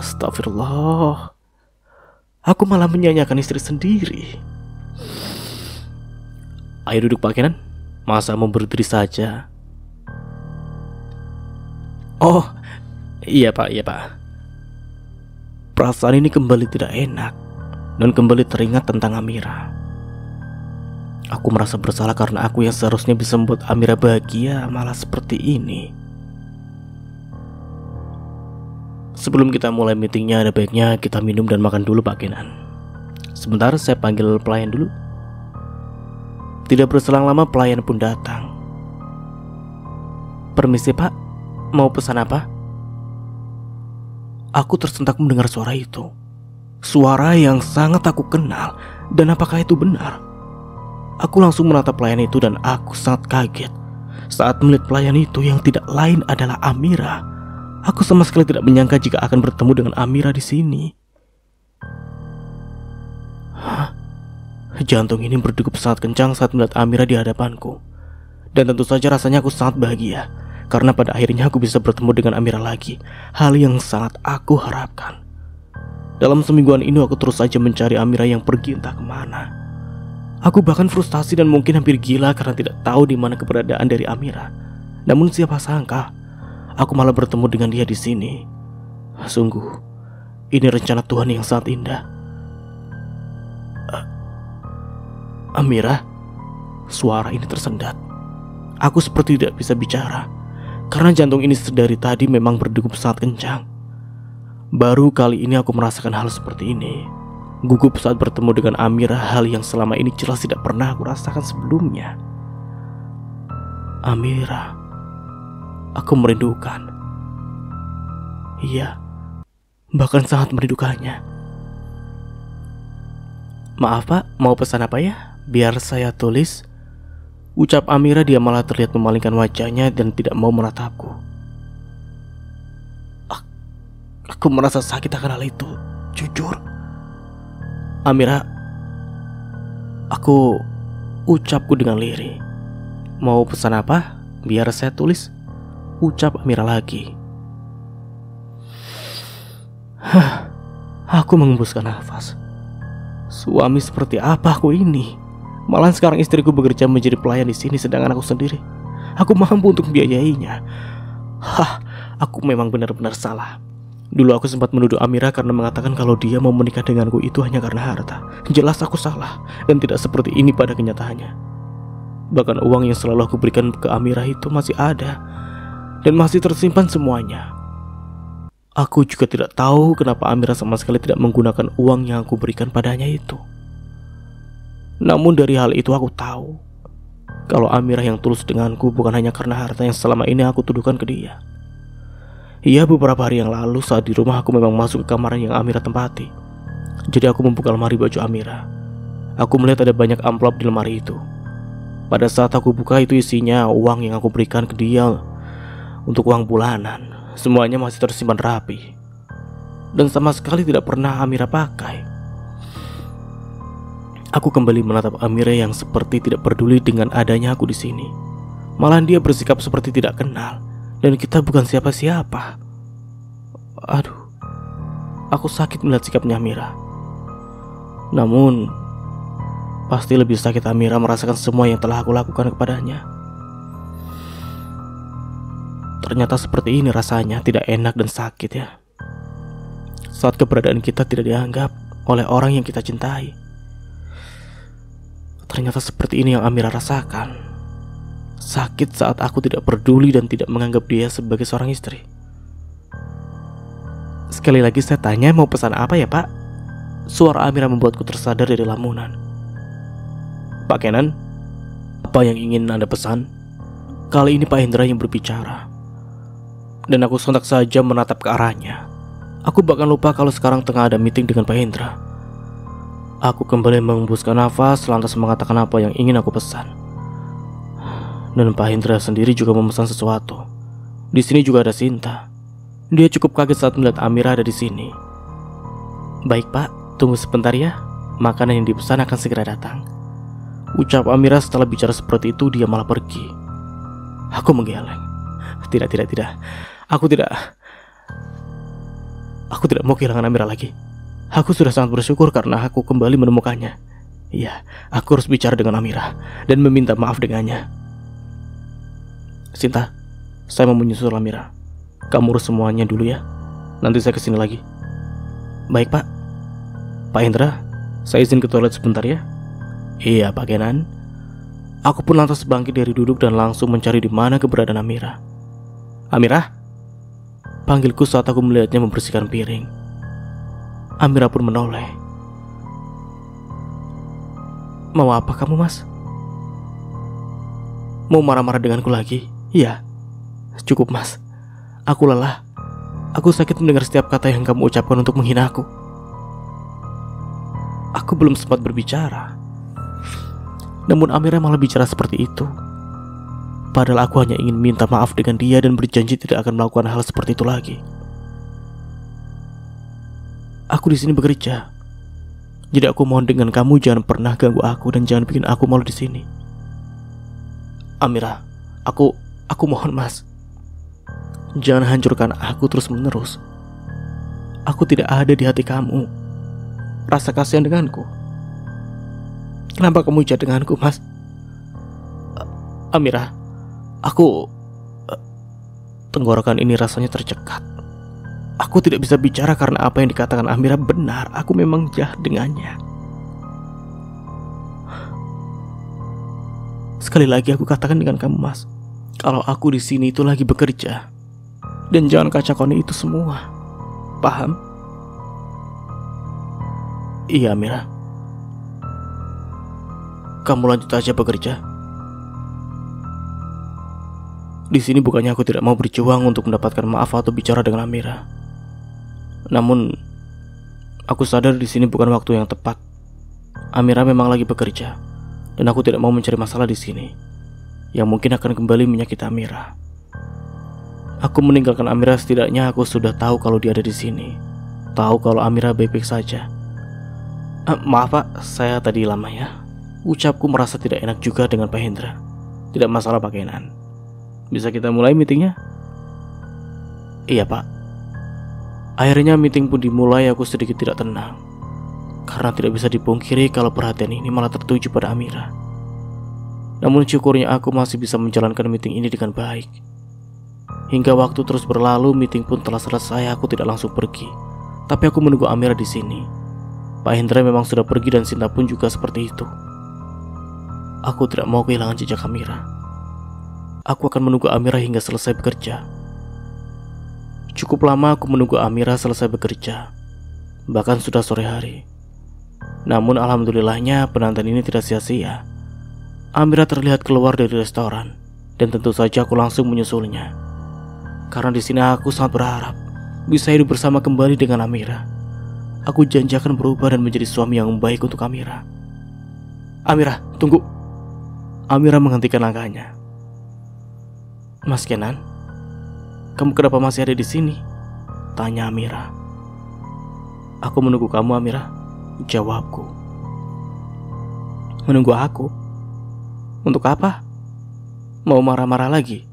astagfirullah. Aku malah menyanyikan istri sendiri. Ayo duduk Pak Kenan. Masa mau berdiri saja? Oh, iya Pak. Perasaan ini kembali tidak enak dan kembali teringat tentang Amira. Aku merasa bersalah karena aku yang seharusnya bisa membuat Amira bahagia malah seperti ini. Sebelum kita mulai meetingnya, ada baiknya kita minum dan makan dulu Pak Kenan. Sebentar, saya panggil pelayan dulu. Tidak berselang lama pelayan pun datang. Permisi Pak, mau pesan apa? Aku tersentak mendengar suara itu. Suara yang sangat aku kenal. Dan apakah itu benar? Aku langsung menatap pelayan itu dan aku sangat kaget saat melihat pelayan itu yang tidak lain adalah Amira. Aku sama sekali tidak menyangka jika akan bertemu dengan Amira di sini. Jantung ini berdegup sangat kencang saat melihat Amira di hadapanku. Dan tentu saja rasanya aku sangat bahagia karena pada akhirnya aku bisa bertemu dengan Amira lagi. Hal yang sangat aku harapkan. Dalam semingguan ini aku terus saja mencari Amira yang pergi entah kemana. Aku bahkan frustasi dan mungkin hampir gila karena tidak tahu di mana keberadaan dari Amira. Namun siapa sangka aku malah bertemu dengan dia di sini. Sungguh, ini rencana Tuhan yang sangat indah. Amira, suara ini tersendat. Aku seperti tidak bisa bicara karena jantung ini dari tadi memang berdegup sangat kencang. Baru kali ini aku merasakan hal seperti ini. Gugup saat bertemu dengan Amira, hal yang selama ini jelas tidak pernah aku rasakan sebelumnya. Amira, aku merindukan. Iya, bahkan sangat merindukannya. Maaf Pak, mau pesan apa ya? Biar saya tulis. Ucap Amira, dia malah terlihat memalingkan wajahnya dan tidak mau menatapku. Aku merasa sakit akan hal itu, jujur. Amira, aku ucapku dengan lirih. Mau pesan apa? Biar saya tulis. Ucap Amira lagi. Aku mengembuskan nafas. Suami seperti apa aku ini? Malah sekarang istriku bekerja menjadi pelayan di sini, sedangkan aku sendiri, aku mampu untuk biayainya. Aku memang benar-benar salah. Dulu aku sempat menuduh Amira karena mengatakan kalau dia mau menikah denganku itu hanya karena harta. Jelas aku salah dan tidak seperti ini pada kenyataannya. Bahkan uang yang selalu aku berikan ke Amira itu masih ada dan masih tersimpan semuanya. Aku juga tidak tahu kenapa Amira sama sekali tidak menggunakan uang yang aku berikan padanya itu. Namun dari hal itu aku tahu kalau Amira yang tulus denganku bukan hanya karena harta yang selama ini aku tuduhkan ke dia. Iya, beberapa hari yang lalu saat di rumah aku memang masuk ke kamar yang Amira tempati. Jadi aku membuka lemari baju Amira. Aku melihat ada banyak amplop di lemari itu. Pada saat aku buka itu isinya uang yang aku berikan ke dia untuk uang bulanan. Semuanya masih tersimpan rapi dan sama sekali tidak pernah Amira pakai. Aku kembali menatap Amira yang seperti tidak peduli dengan adanya aku di sini. Malahan dia bersikap seperti tidak kenal dan kita bukan siapa-siapa. Aduh, aku sakit melihat sikapnya Amira. Namun pasti lebih sakit Amira merasakan semua yang telah aku lakukan kepadanya. Ternyata seperti ini rasanya, tidak enak dan sakit ya. Saat keberadaan kita tidak dianggap oleh orang yang kita cintai. Ternyata seperti ini yang Amira rasakan. Sakit saat aku tidak peduli dan tidak menganggap dia sebagai seorang istri. Sekali lagi saya tanya, mau pesan apa ya Pak? Suara Amira membuatku tersadar dari lamunan. Pak Kenan, apa yang ingin Anda pesan? Kali ini Pak Hendra yang berbicara. Dan aku sontak saja menatap ke arahnya. Aku bahkan lupa kalau sekarang tengah ada meeting dengan Pak Hendra. Aku kembali mengembuskan nafas lantas mengatakan apa yang ingin aku pesan. Dan Pak Hendra sendiri juga memesan sesuatu. Di sini juga ada Sinta. Dia cukup kaget saat melihat Amira ada di sini. Baik Pak, tunggu sebentar ya. Makanan yang dipesan akan segera datang. Ucap Amira setelah bicara seperti itu dia malah pergi. Aku menggeleng. Tidak. Aku tidak mau kehilangan Amira lagi. Aku sudah sangat bersyukur karena aku kembali menemukannya. Iya, aku harus bicara dengan Amira dan meminta maaf dengannya. Sinta, saya mau menyusul Amira. Kamu urus semuanya dulu ya. Nanti saya kesini lagi. Baik Pak. Pak Hendra, saya izin ke toilet sebentar ya. Iya Pak Kenan. Aku pun lantas bangkit dari duduk dan langsung mencari di mana keberadaan Amira. Amira? Panggilku saat aku melihatnya membersihkan piring. Amira pun menoleh. Mau apa kamu Mas? Mau marah-marah denganku lagi? Iya. Cukup Mas. Aku lelah. Aku sakit mendengar setiap kata yang kamu ucapkan untuk menghina aku. Aku belum sempat berbicara. Namun Amira malah bicara seperti itu. Padahal aku hanya ingin minta maaf dengan dia dan berjanji tidak akan melakukan hal seperti itu lagi. Aku di sini bekerja. Jadi aku mohon dengan kamu jangan pernah ganggu aku dan jangan bikin aku malu di sini. Amira, aku mohon Mas. Jangan hancurkan aku terus-menerus. Aku tidak ada di hati kamu. Rasa kasihan denganku. Kenapa kamu jahat denganku, Mas? Amira, tenggorokan ini rasanya tercekat. Aku tidak bisa bicara karena apa yang dikatakan Amira benar. Aku memang jahat dengannya. Sekali lagi aku katakan dengan kamu, Mas, kalau aku di sini itu lagi bekerja. Dan jangan kacaukan itu semua. Paham? Iya, Amira. Kamu lanjut aja bekerja. Di sini bukannya aku tidak mau berjuang untuk mendapatkan maaf atau bicara dengan Amira. Namun aku sadar di sini bukan waktu yang tepat. Amira memang lagi bekerja dan aku tidak mau mencari masalah di sini yang mungkin akan kembali menyakiti Amira. Aku meninggalkan Amira setidaknya aku sudah tahu kalau dia ada di sini. Tahu kalau Amira baik-baik saja. Maaf Pak, saya tadi lama ya. Ucapku merasa tidak enak juga dengan Pak Hendra. Tidak masalah Pak Kenan. Bisa kita mulai meetingnya? Iya Pak. Akhirnya meeting pun dimulai. Aku sedikit tidak tenang, karena tidak bisa dipungkiri kalau perhatian ini malah tertuju pada Amira. Namun syukurnya aku masih bisa menjalankan meeting ini dengan baik. Hingga waktu terus berlalu, meeting pun telah selesai. Aku tidak langsung pergi, tapi aku menunggu Amira di sini. Pak Hendra memang sudah pergi dan Sinta pun juga seperti itu. Aku tidak mau kehilangan jejak Amira. Aku akan menunggu Amira hingga selesai bekerja. Cukup lama aku menunggu Amira selesai bekerja, bahkan sudah sore hari. Namun alhamdulillahnya penantian ini tidak sia-sia. Amira terlihat keluar dari restoran, dan tentu saja aku langsung menyusulnya. Karena di sini aku sangat berharap bisa hidup bersama kembali dengan Amira. Aku janji akan berubah dan menjadi suami yang baik untuk Amira. Amira, tunggu. Amira menghentikan langkahnya. Mas Kenan, kamu kenapa masih ada di sini? Tanya Amira. Aku menunggu kamu, Amira. Jawabku. Menunggu aku? Untuk apa? Mau marah-marah lagi?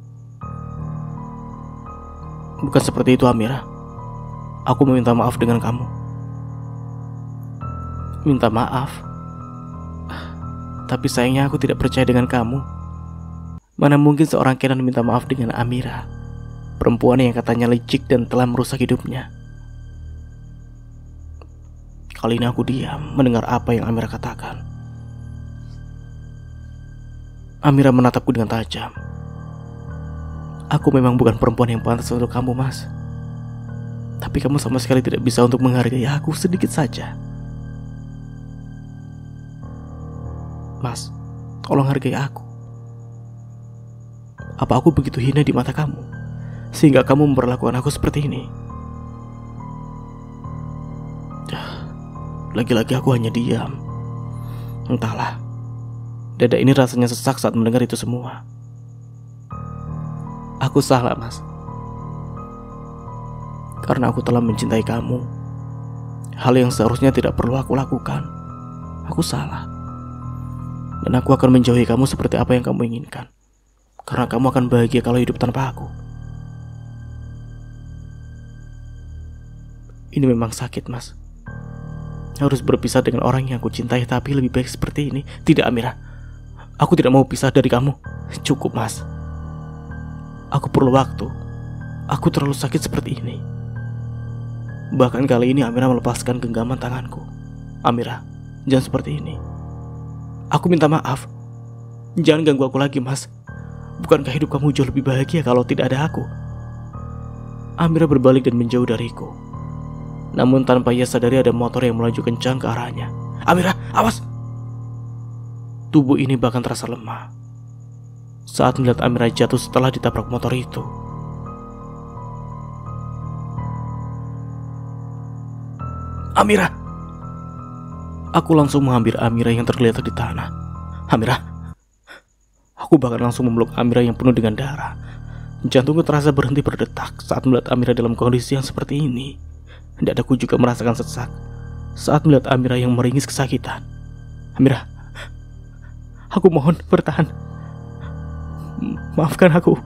Bukan seperti itu, Amira. Aku meminta maaf dengan kamu. Minta maaf? Tapi sayangnya aku tidak percaya dengan kamu. Mana mungkin seorang Kenan minta maaf dengan Amira, perempuan yang katanya licik dan telah merusak hidupnya. Kali ini aku diam mendengar apa yang Amira katakan. Amira menatapku dengan tajam. Aku memang bukan perempuan yang pantas untuk kamu, Mas. Tapi kamu sama sekali tidak bisa untuk menghargai aku sedikit saja. Mas, tolong hargai aku. Apa aku begitu hina di mata kamu, sehingga kamu memperlakukan aku seperti ini? Lagi-lagi aku hanya diam. Entahlah, dada ini rasanya sesak saat mendengar itu semua. Aku salah, Mas. Karena aku telah mencintai kamu, hal yang seharusnya tidak perlu aku lakukan. Aku salah. Dan aku akan menjauhi kamu seperti apa yang kamu inginkan. Karena kamu akan bahagia kalau hidup tanpa aku. Ini memang sakit, Mas. Harus berpisah dengan orang yang aku cintai, tapi lebih baik seperti ini. Tidak, Amira. Aku tidak mau pisah dari kamu. Cukup, Mas. Aku perlu waktu. Aku terlalu sakit seperti ini. Bahkan kali ini Amira melepaskan genggaman tanganku. Amira, jangan seperti ini. Aku minta maaf. Jangan ganggu aku lagi, Mas. Bukankah hidup kamu jauh lebih bahagia kalau tidak ada aku? Amira berbalik dan menjauh dariku. Namun tanpa ia sadari ada motor yang melaju kencang ke arahnya. Amira, awas! Tubuh ini bahkan terasa lemah saat melihat Amira jatuh setelah ditabrak motor itu. Amira! Aku langsung mengambil Amira yang tergeletak di tanah. Amira! Aku bahkan langsung memeluk Amira yang penuh dengan darah. Jantungku terasa berhenti berdetak saat melihat Amira dalam kondisi yang seperti ini. Dadaku juga merasakan sesak saat melihat Amira yang meringis kesakitan. Amira, aku mohon bertahan. Maafkan aku.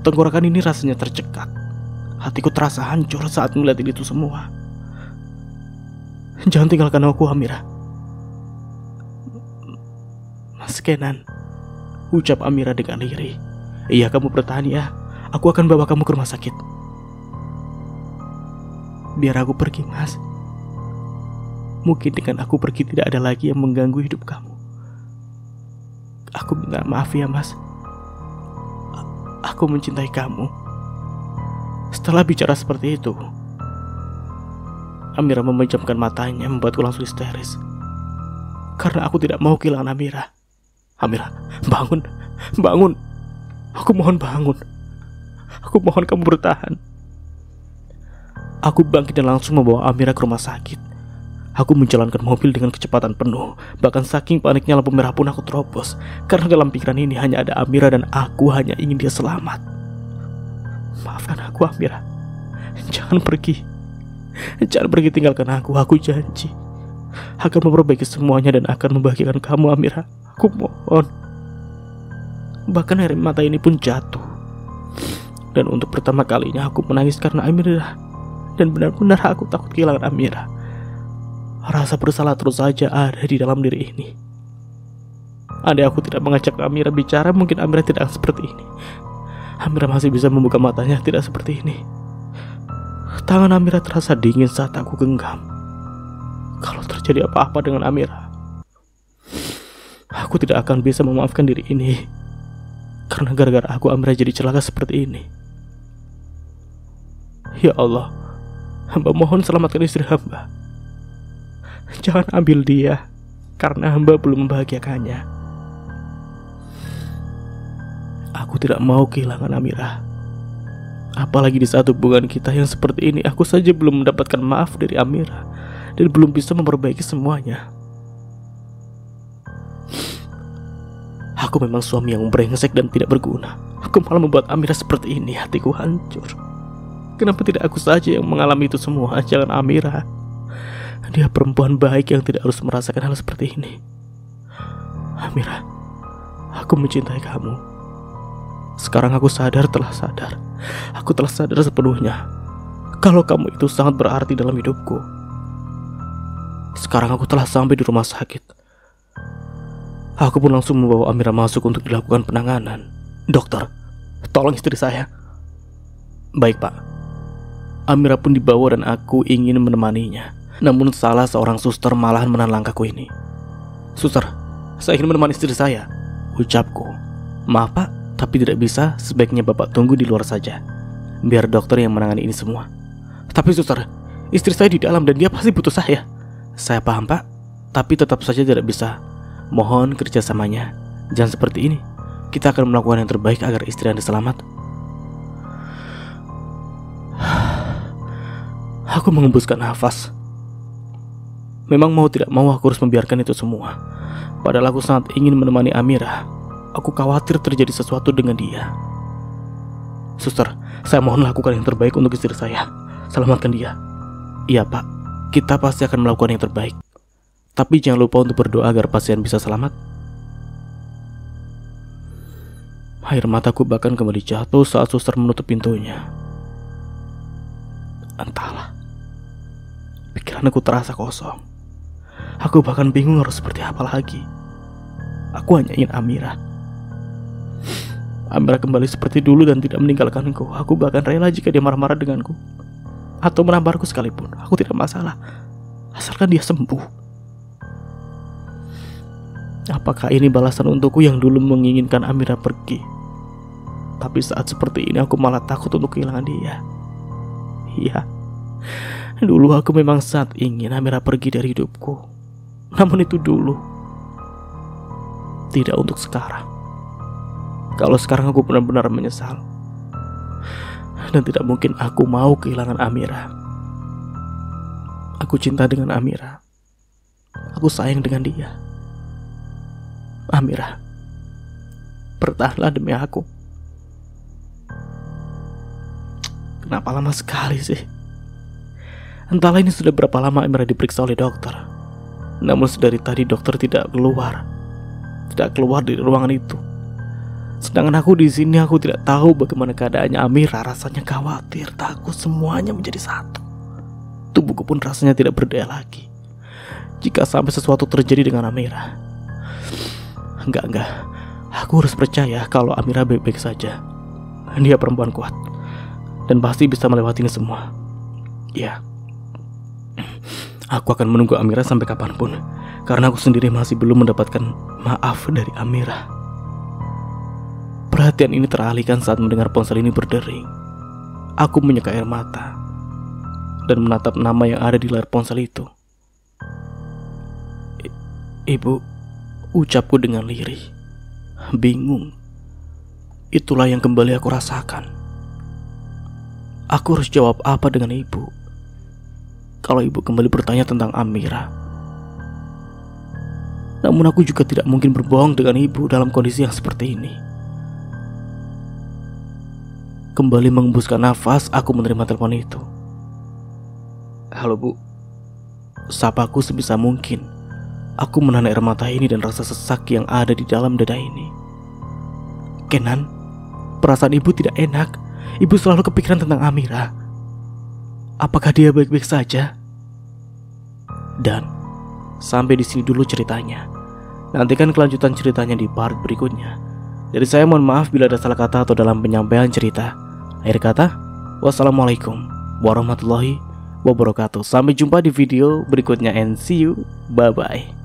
Tenggorokan ini rasanya tercekat. Hatiku terasa hancur saat melihat itu semua. Jangan tinggalkan aku, Amira. Mas Kenan, ucap Amira dengan lirih. Iya, kamu bertahan ya. Aku akan bawa kamu ke rumah sakit. Biar aku pergi, Mas. Mungkin dengan aku pergi tidak ada lagi yang mengganggu hidup kamu. Aku minta maaf ya, Mas. Aku mencintai kamu. Setelah bicara seperti itu, Amira memejamkan matanya, membuatku langsung histeris. Karena aku tidak mau kehilangan Amira. Amira, bangun. Bangun. Aku mohon bangun. Aku mohon kamu bertahan. Aku bangkit dan langsung membawa Amira ke rumah sakit. Aku menjalankan mobil dengan kecepatan penuh. Bahkan saking paniknya lampu merah pun aku terobos. Karena dalam pikiran ini hanya ada Amira dan aku hanya ingin dia selamat. Maafkan aku, Amira. Jangan pergi. Jangan pergi, tinggalkan aku. Aku janji akan memperbaiki semuanya dan akan membahagiakan kamu, Amira. Aku mohon. Bahkan air mata ini pun jatuh. Dan untuk pertama kalinya aku menangis karena Amira Dan benar-benar aku takut kehilangan Amira. Rasa bersalah terus saja ada di dalam diri ini. Andai aku tidak mengajak Amira bicara, mungkin Amira tidak seperti ini. Amira masih bisa membuka matanya, tidak seperti ini. Tangan Amira terasa dingin saat aku genggam. Kalau terjadi apa-apa dengan Amira, aku tidak akan bisa memaafkan diri ini. Karena gara-gara aku Amira jadi celaka seperti ini. Ya Allah, hamba mohon selamatkan istri hamba. Jangan ambil dia, karena hamba belum membahagiakannya. Aku tidak mau kehilangan Amira. Apalagi di saat hubungan kita yang seperti ini, aku saja belum mendapatkan maaf dari Amira dan belum bisa memperbaiki semuanya. Aku memang suami yang brengsek dan tidak berguna. Aku malah membuat Amira seperti ini, hatiku hancur. Kenapa tidak aku saja yang mengalami itu semua? Jangan Amira. Dia perempuan baik yang tidak harus merasakan hal seperti ini. Amira, aku mencintai kamu. Sekarang aku telah sadar. Aku telah sadar sepenuhnya kalau kamu itu sangat berarti dalam hidupku. Sekarang aku telah sampai di rumah sakit. Aku pun langsung membawa Amira masuk untuk dilakukan penanganan. Dokter, tolong istri saya. Baik, Pak. Amira pun dibawa dan aku ingin menemaninya. Namun salah seorang suster malahan menahan langkahku ini. Suster, saya ingin menemani istri saya, ucapku. Maaf Pak, tapi tidak bisa. Sebaiknya Bapak tunggu di luar saja, biar dokter yang menangani ini semua. Tapi suster, istri saya di dalam dan dia pasti butuh saya. Saya paham Pak, tapi tetap saja tidak bisa. Mohon kerjasamanya. Jangan seperti ini. Kita akan melakukan yang terbaik agar istri Anda selamat. Aku mengembuskan nafas. Memang mau tidak mau aku harus membiarkan itu semua. Padahal aku sangat ingin menemani Amira. Aku khawatir terjadi sesuatu dengan dia. Suster, saya mohon lakukan yang terbaik untuk istri saya. Selamatkan dia. Iya Pak, kita pasti akan melakukan yang terbaik. Tapi jangan lupa untuk berdoa agar pasien bisa selamat. Air mataku bahkan kembali jatuh saat suster menutup pintunya. Entahlah, pikiran aku terasa kosong. Aku bahkan bingung harus seperti apa lagi. Aku hanya ingin Amira. Amira kembali seperti dulu dan tidak meninggalkanku. Aku bahkan rela jika dia marah-marah denganku atau menamparku sekalipun. Aku tidak masalah, asalkan dia sembuh. Apakah ini balasan untukku yang dulu menginginkan Amira pergi? Tapi saat seperti ini aku malah takut untuk kehilangan dia. Iya, dulu aku memang sangat ingin Amira pergi dari hidupku. Namun itu dulu, tidak untuk sekarang. Kalau sekarang aku benar-benar menyesal. Dan tidak mungkin aku mau kehilangan Amira. Aku cinta dengan Amira. Aku sayang dengan dia. Amira, bertahanlah demi aku. Kenapa lama sekali sih? Entahlah ini sudah berapa lama Amira diperiksa oleh dokter. Namun sedari tadi dokter tidak keluar dari ruangan itu. Sedangkan aku di sini, aku tidak tahu bagaimana keadaannya Amira. Rasanya khawatir, takut, semuanya menjadi satu. Tubuhku pun rasanya tidak berdaya lagi jika sampai sesuatu terjadi dengan Amira. Enggak. Aku harus percaya kalau Amira baik-baik saja. Dia perempuan kuat dan pasti bisa melewati ini semua. Ya, aku akan menunggu Amira sampai kapanpun, karena aku sendiri masih belum mendapatkan maaf dari Amira. Perhatian ini teralihkan saat mendengar ponsel ini berdering. Aku menyeka air mata dan menatap nama yang ada di layar ponsel itu. Ibu, ucapku dengan lirih. Bingung. Itulah yang kembali aku rasakan. Aku harus jawab apa dengan ibu kalau ibu kembali bertanya tentang Amira. Namun aku juga tidak mungkin berbohong dengan ibu dalam kondisi yang seperti ini. Kembali mengembuskan nafas, aku menerima telepon itu. Halo Bu, sapaku sebisa mungkin. Aku menahan air mata ini dan rasa sesak yang ada di dalam dada ini. Kenan, perasaan ibu tidak enak. Ibu selalu kepikiran tentang Amira. Apakah dia baik-baik saja? Dan sampai di sini dulu ceritanya. Nantikan kelanjutan ceritanya di part berikutnya. Dari saya mohon maaf bila ada salah kata atau dalam penyampaian cerita. Akhir kata, wassalamualaikum warahmatullahi wabarakatuh. Sampai jumpa di video berikutnya and see you. Bye bye.